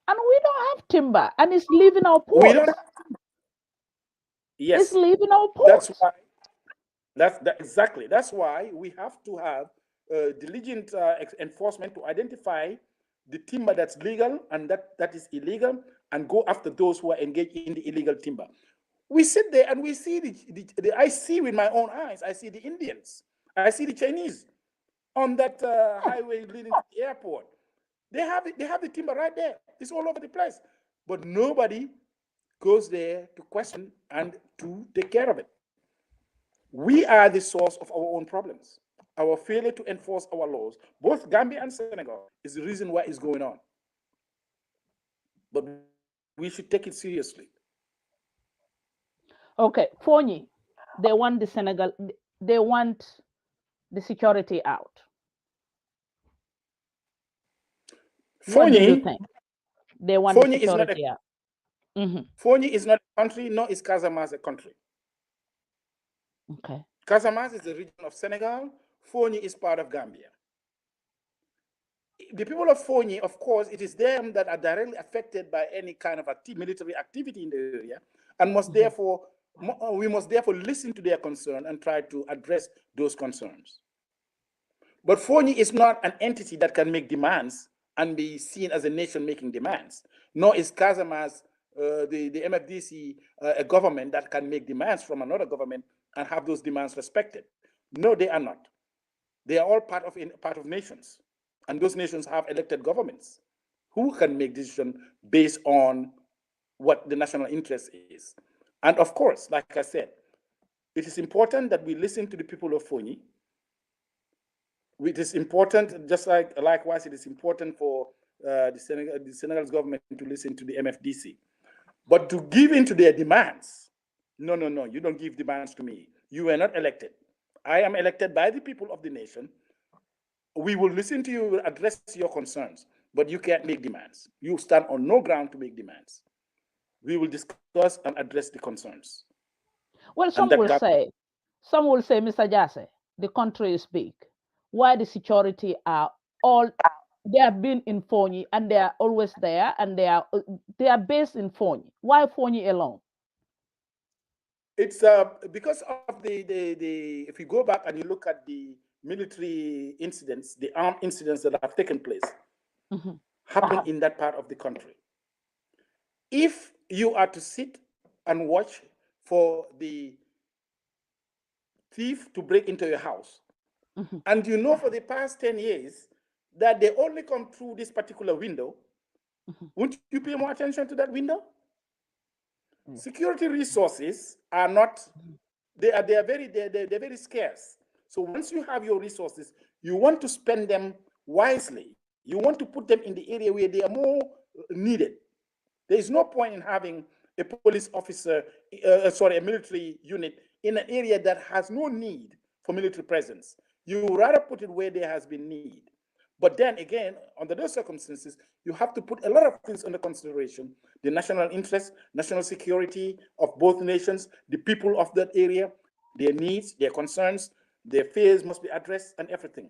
And we don't have timber, and it's leaving our ports. We don't have timber. Yes. It's leaving our ports. Exactly. That's why we have to have diligent enforcement to identify the timber that's legal and that is illegal, and go after those who are engaged in the illegal timber. We sit there and we see I see with my own eyes, I see the Indians, I see the Chinese on that highway leading to the airport. They have the timber right there. It's all over the place. But nobody goes there to question and to take care of it. We are the source of our own problems. Our failure to enforce our laws, both Gambia and Senegal, is the reason why it's going on. But we should take it seriously. Okay, Fonyi, they want the security out. What do you think? They want the security out. Fonyi is not a country, nor is Casamance a country. Okay. Casamance is a region of Senegal. Fonyi is part of Gambia. The people of Fonyi, of course, it is them that are directly affected by any kind of military activity in the area, and we must therefore listen to their concern and try to address those concerns. But Fonyi is not an entity that can make demands and be seen as a nation making demands, nor is Casamance, the MFDC, a government that can make demands from another government and have those demands respected. No, they are not. They are all part of nations, and those nations have elected governments who can make decisions based on what the national interest is. And of course, like I said, it is important that we listen to the people of Fonyi. It is important, just likewise, it is important for the Senegalese government to listen to the MFDC. But to give in to their demands, no, you don't give demands to me. You were not elected. I am elected by the people of the nation. We will listen to you, we will address your concerns, but you can't make demands. You stand on no ground to make demands. We will discuss and address the concerns. Well, some will say, Mr. Jasseh, the country is big. Why the security are they have been in Fonyi and they are always there and they are based in Fonyi. Why Fonyi alone? It's because of the if you go back and you look at the military incidents, the armed incidents that have taken place, happen in that part of the country. If you are to sit and watch for the thief to break into your house, and you know for the past 10 years that they only come through this particular window, wouldn't you pay more attention to that window? Security resources are not, they're very scarce. So once you have your resources, you want to spend them wisely. You want to put them in the area where they are more needed. There is no point in having a police officer, a military unit in an area that has no need for military presence. You rather put it where there has been need. But then again, under those circumstances, you have to put a lot of things under consideration: the national interest, national security of both nations, the people of that area, their needs, their concerns, their fears must be addressed, and everything.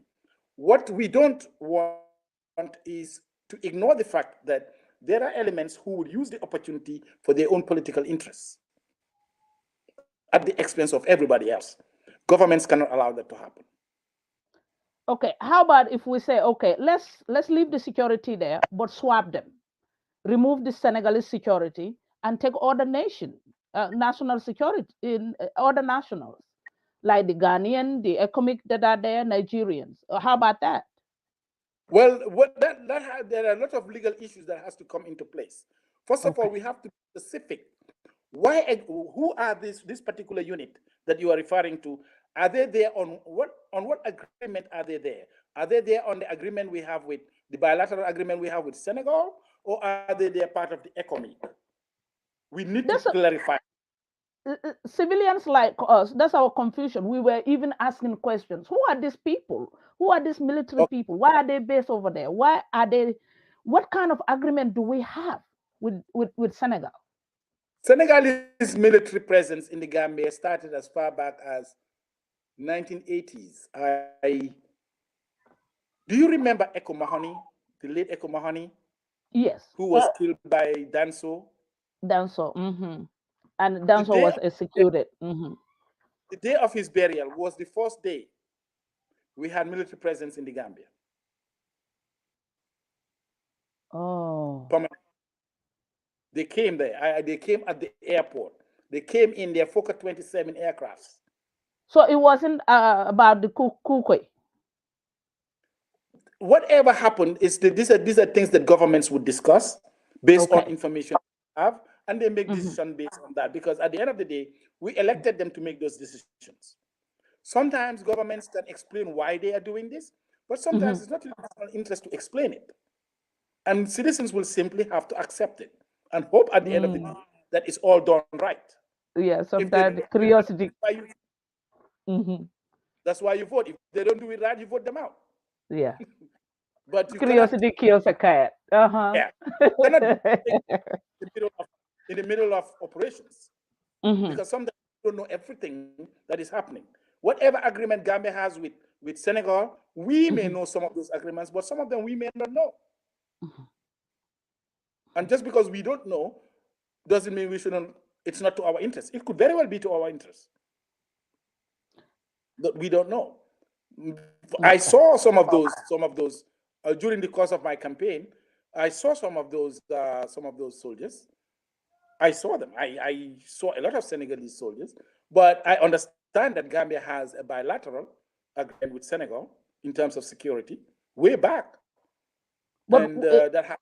What we don't want is to ignore the fact that there are elements who would use the opportunity for their own political interests at the expense of everybody else. Governments cannot allow that to happen. Okay, how about if we say, okay, let's leave the security there, but swap them, remove the Senegalese security, and take other national security in other nationals, like the Ghanaian, the Economic that are there, Nigerians. How about that? Well, there are a lot of legal issues that has to come into place. First of all, we have to be specific. Who are this particular unit that you are referring to? Are they there on what agreement are they there? Are they there on the agreement we have with the bilateral agreement we have with Senegal, or are they there part of the ECOMIC? We need to clarify. Civilians like us, that's our confusion. We were even asking questions. Who are these people? Who are these military people? Why are they based over there? Why are they? What kind of agreement do we have with Senegal? Senegalese military presence in the Gambia started as far back as 1980s. Do you remember Echo Mahoney, the late Echo Mahoney? Yes. Who was killed by Danso? Danso, and Danso was executed. The day of his burial was the first day we had military presence in the Gambia. Oh. They came there. They came at the airport. They came in their Fokker 27 aircrafts. So it wasn't about the Kukwe. Whatever happened is these are things that governments would discuss based on information they have, and they make decisions based on that. Because at the end of the day, we elected them to make those decisions. Sometimes governments can explain why they are doing this, but sometimes it's not in their national interest to explain it. And citizens will simply have to accept it and hope at the end of the day that it's all done right. Yeah, sometimes curiosity. That's why you vote. If they don't do it right, you vote them out. Yeah. But curiosity kills a cat. Yeah. You cannot in in the middle of operations. Mm-hmm. Because sometimes we don't know everything that is happening. Whatever agreement Gambia has with Senegal, we may know some of those agreements, but some of them we may not know. And just because we don't know doesn't mean we shouldn't, it's not to our interest. It could very well be to our interest. But we don't know. I saw some of those during the course of my campaign. I saw some of those soldiers. I saw them. I saw a lot of Senegalese soldiers, but I understand that Gambia has a bilateral agreement with Senegal in terms of security way back. But and that has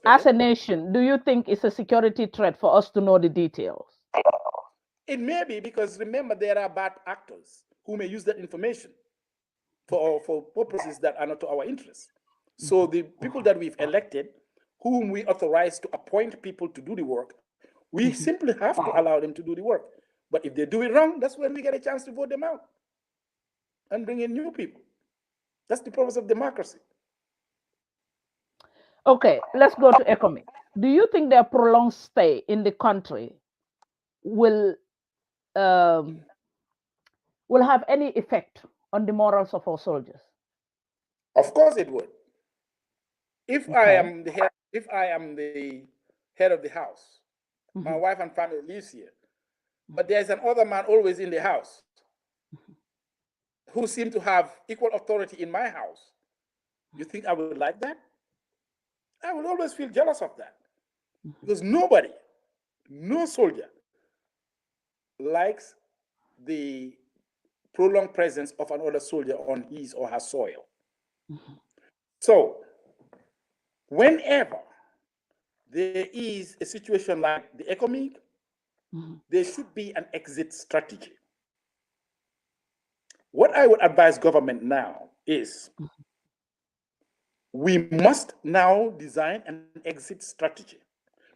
as a nation, do you think it's a security threat for us to know the details? It may be, because remember, there are bad actors who may use that information for purposes that are not to our interests. So the people that we've elected, whom we authorize to appoint people to do the work, we simply have to allow them to do the work. But if they do it wrong, that's when we get a chance to vote them out and bring in new people. That's the purpose of democracy. Okay, let's go to economic. Do you think their prolonged stay in the country will have any effect on the morals of our soldiers? Of course it would. If I am the head of the house, my wife and family lives here, but there's another man always in the house who seems to have equal authority in my house, you think I would like that? I would always feel jealous of that, because no soldier likes the prolonged presence of another soldier on his or her soil. So whenever there is a situation like the economic, there should be an exit strategy. What I would advise government now is we must now design an exit strategy,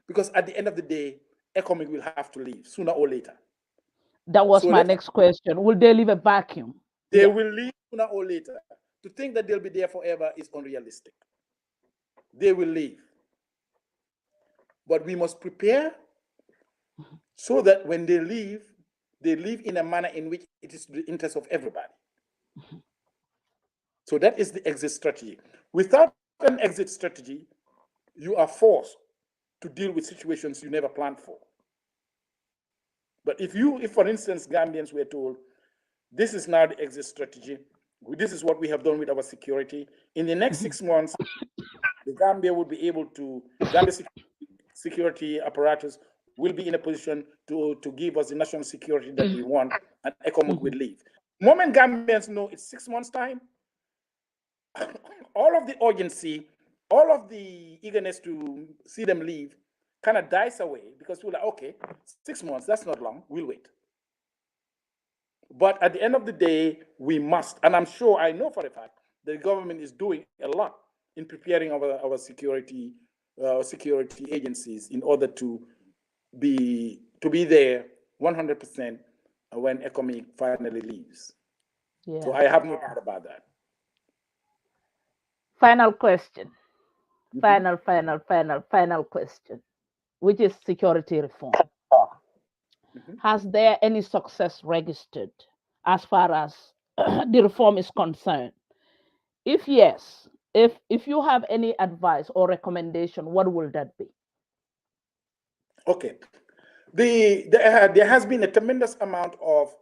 because at the end of the day, economic will have to leave sooner or later. That was my next question. Will they leave a vacuum? They will leave sooner or later. To think that they'll be there forever is unrealistic. They will leave. But we must prepare so that when they leave in a manner in which it is the interest of everybody. So that is the exit strategy. Without an exit strategy, you are forced to deal with situations you never planned for. But if for instance, Gambians were told, this is now the exit strategy, this is what we have done with our security, in the next 6 months, the Gambia will be able to, Gambia security apparatus will be in a position to give us the national security that we want, and ECOMOG will leave. The moment Gambians know it's 6 months' time, all of the urgency, all of the eagerness to see them leave kind of dies away, because we're like, okay, 6 months, that's not long, we'll wait. But at the end of the day, we must, and I'm sure, I know for a fact, the government is doing a lot in preparing our security agencies in order to be there 100% when ECOMIC finally leaves. Yeah. So I have no doubt about that. Final question. Final question, which is security reform. Has there any success registered as far as the reform is concerned? If yes, if you have any advice or recommendation, what will that be? Okay. There has been a tremendous amount of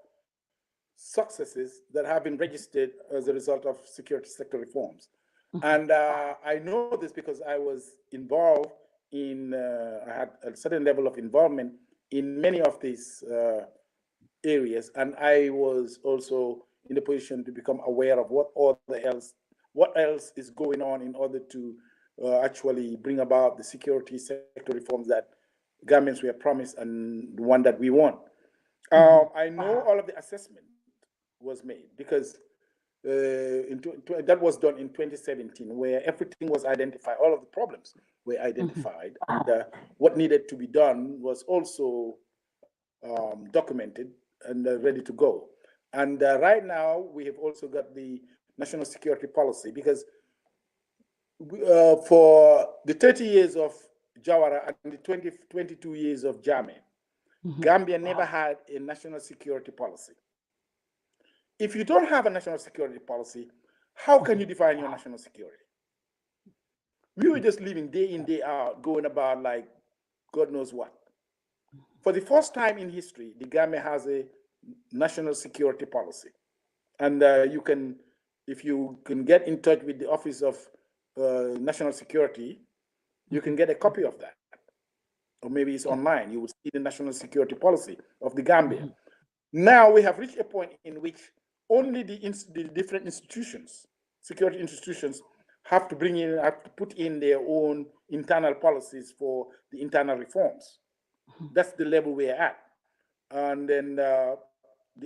successes that have been registered as a result of security sector reforms. And I know this because I was involved in, I had a certain level of involvement in many of these areas. And I was also in a position to become aware of what else is going on in order to actually bring about the security sector reforms that Gambians were promised and the one that we want. I know all of the assessment was made, because that was done in 2017, where everything was identified, all of the problems were identified, and what needed to be done was also documented and ready to go. And right now, we have also got the national security policy, because for the 30 years of Jawara and the 22 years of Jammeh, Gambia never had a national security policy. If you don't have a national security policy, how can you define your national security? We were just living day in, day out, going about like God knows what. For the first time in history, the Gambia has a national security policy. And you can, if you can get in touch with the Office of National Security, you can get a copy of that. Or maybe it's online. You will see the national security policy of the Gambia. Now we have reached a point in which only the different institutions, security institutions, have to put in their own internal policies for the internal reforms. That's the level we're at. And then the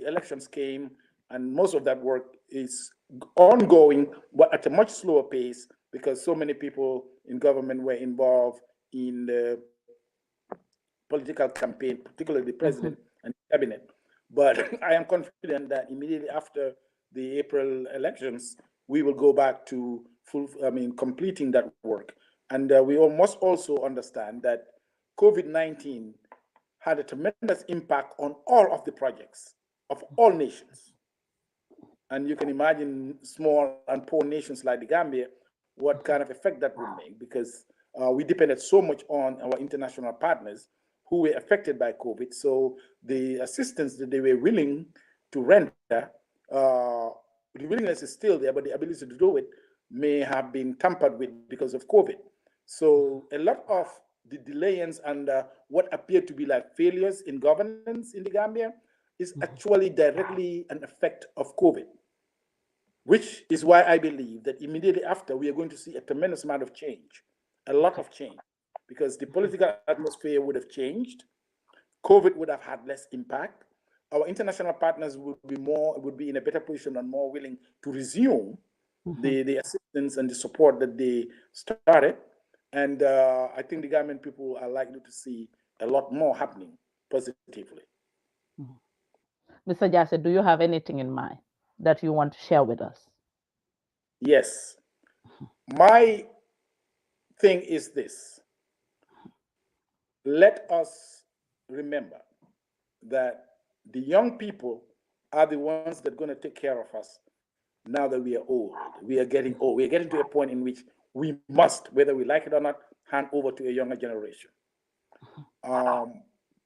elections came, and most of that work is ongoing, but at a much slower pace because so many people in government were involved in the political campaign, particularly the president and the cabinet. But I am confident that immediately after the April elections, we will go back to completing that work. And we must also understand that COVID-19 had a tremendous impact on all of the projects of all nations. And you can imagine small and poor nations like the Gambia, what kind of effect that would make, because we depended so much on our international partners who were affected by COVID. So the assistance that they were willing to render, the willingness is still there, but the ability to do it may have been tampered with because of COVID. So a lot of the delays and what appeared to be like failures in governance in the Gambia is actually directly an effect of COVID, which is why I believe that immediately after we are going to see a tremendous amount of change, a lot of change, because the political atmosphere would have changed, COVID would have had less impact, our international partners would be in a better position and more willing to resume the assistance and the support that they started. And I think the government people are likely to see a lot more happening positively. Mr. Jasseh, do you have anything in mind that you want to share with us? Yes. My thing is this. Let us remember that the young people are the ones that are going to take care of us now that we are old. We are getting old. We are getting to a point in which we must, whether we like it or not, hand over to a younger generation.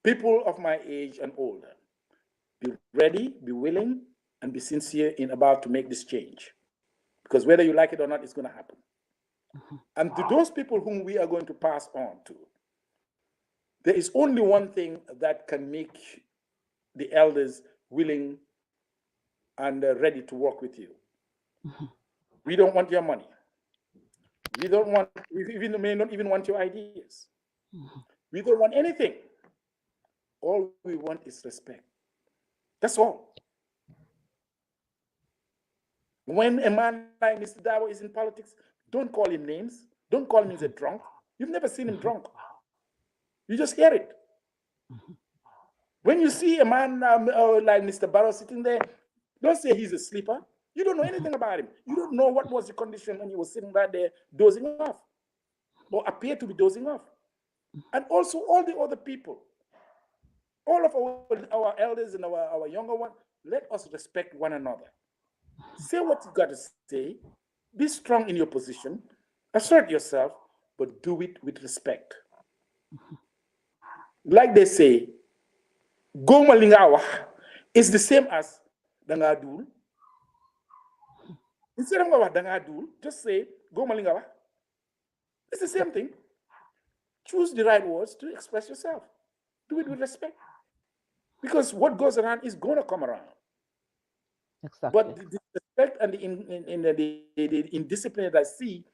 People of my age and older, be ready, be willing, and be sincere in about to make this change. Because whether you like it or not, it's going to happen. And to those people whom we are going to pass on to, there is only one thing that can make the elders willing and ready to work with you. We don't want your money. We may not even want your ideas. We don't want anything. All we want is respect. That's all. When a man like Mr. Dabo is in politics, don't call him names. Don't call him a drunk. You've never seen him drunk. You just hear it. When you see a man like Mr. Barrow sitting there, don't say he's a sleeper. You don't know anything about him. You don't know what was the condition when he was sitting right there dozing off or appeared to be dozing off. And also all the other people, all of our elders and our younger ones, let us respect one another. Say what you got to say. Be strong in your position. Assert yourself, but do it with respect. Like they say, go malingawa is the same as dangadul. Instead of dangadul, just say go malingawa. It's the same thing. Choose the right words to express yourself. Do it with respect. Because what goes around is going to come around. Exactly. But the respect and the indiscipline that I see,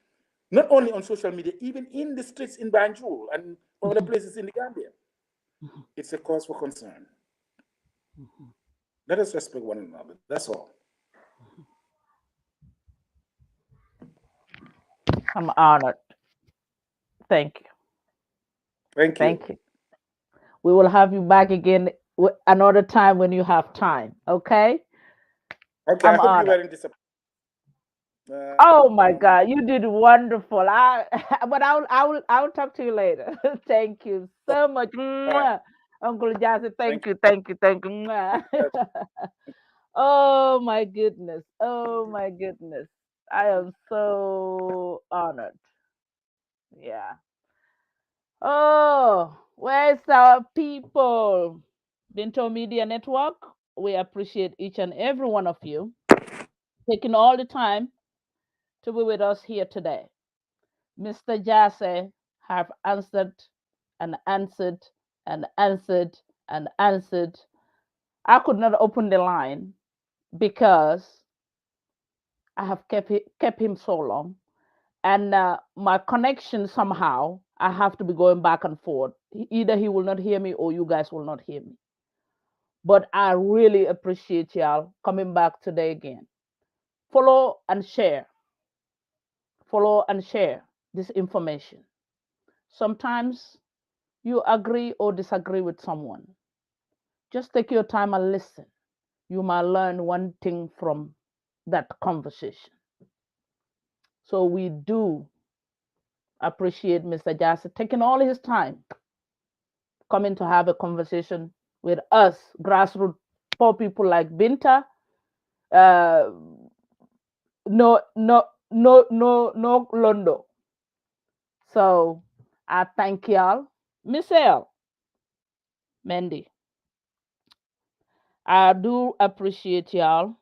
not only on social media, even in the streets in Banjul and other places in the Gambia, it's a cause for concern. Let us respect one another. That's all. I'm honored. Thank you. Thank you. Thank you. We will have you back again another time when you have time. Okay? Okay, I hope you weren't disappointed. Oh my God, you did wonderful. But I'll talk to you later. Thank you so much. All right. Mwah. Uncle Jazzy, Thank thank you, thank you, thank you. Mwah. you. Oh my goodness. Oh my goodness. I am so honored. Yeah. Oh, where's our people? Binto Media Network. We appreciate each and every one of you taking all the time to be with us here today. Mr. Jasseh have answered and answered and answered and answered. I could not open the line because I have kept him so long, and my connection somehow I have to be going back and forth. Either he will not hear me or you guys will not hear me. But I really appreciate y'all coming back today again. Follow and share. Follow and share this information. Sometimes you agree or disagree with someone. Just take your time and listen. You might learn one thing from that conversation. So we do appreciate Mr. Jasseh taking all his time coming to have a conversation with us, grassroots poor people like Binta. Uh, no, Londo. So I thank y'all. Michelle, Mandy, I do appreciate y'all.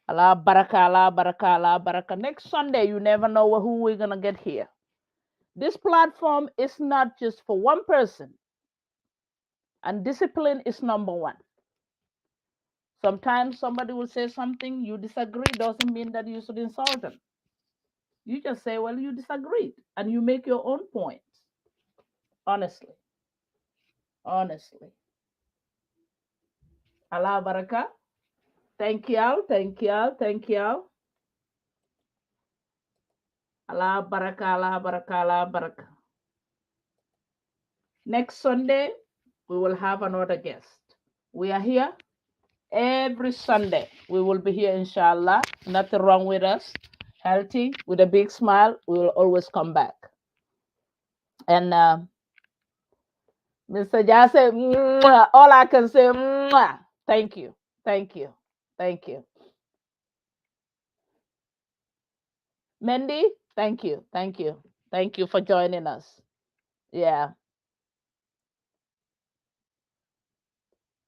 Allah baraka, Allah baraka, Allah baraka. Next Sunday, you never know who we're going to get here. This platform is not just for one person, and discipline is number one. Sometimes somebody will say something, you disagree, doesn't mean that you should insult them. You just say, well, you disagreed, and you make your own point. Honestly. Honestly. Allah baraka. Thank y'all, thank y'all, thank y'all. Allah baraka, Allah baraka, Allah baraka. Next Sunday, we will have another guest. We are here every Sunday. We will be here, inshallah. Nothing wrong with us. Healthy, with a big smile. We will always come back. And Mr. Jasseh, all I can say, thank you, thank you, thank you. Mendy, thank you, thank you, thank you for joining us. Yeah.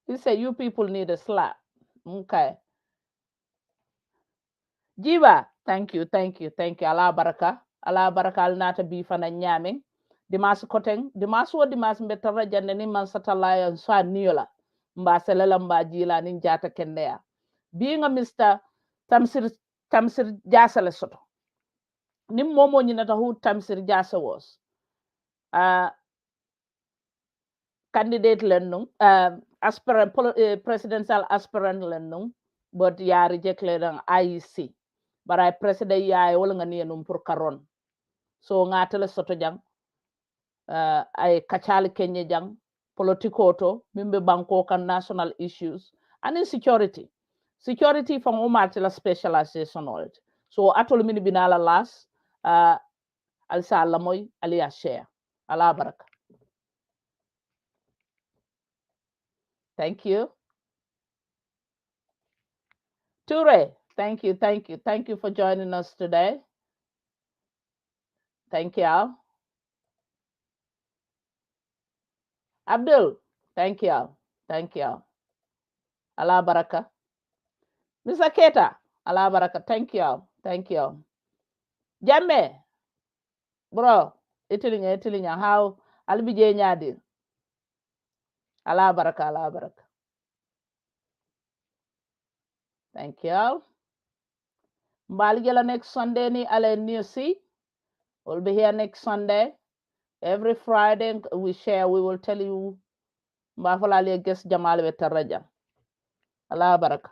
He said, you people need a slap. Okay. Jiba, thank you, thank you, thank you. Allah baraka. Allah baraka al nata bi fana nyaming. Dimas koteng, dimas wo dimas mbetara jandeni man satellite swa niola. Mba selela mba jila nin jata kendea. Being a Mr. Tamsir Jasseh Lesotho. Nim momo nyinata who Tamsir Jasseh was. Candidate lennung, aspirant, presidential aspirant lennung, but ya reject ledang IEC. But I president ya wala nga niyanum pour karon. So nga tele soto jang, ay kachali Kenya jang, politiko to, mimbe banko kan national issues, and insecurity. Security from umatila specialization on it. So atol mini binala las, alsa alamoy, aliya share. Allah baraka. Thank you. Ture, thank you, thank you, thank you for joining us today. Thank you. Abdul, thank you, thank you. Allah baraka. Mr. Keta, Allah baraka, thank you, thank you. Jamme, bro, itilinya, how albije nyadi. Allah baraka, Allah baraka. Thank you. Mbaligela next Sunday ni ale new see. We'll be here next Sunday. Every Friday we share, we will tell you mbafala guest jamal betaraja. Allah baraka.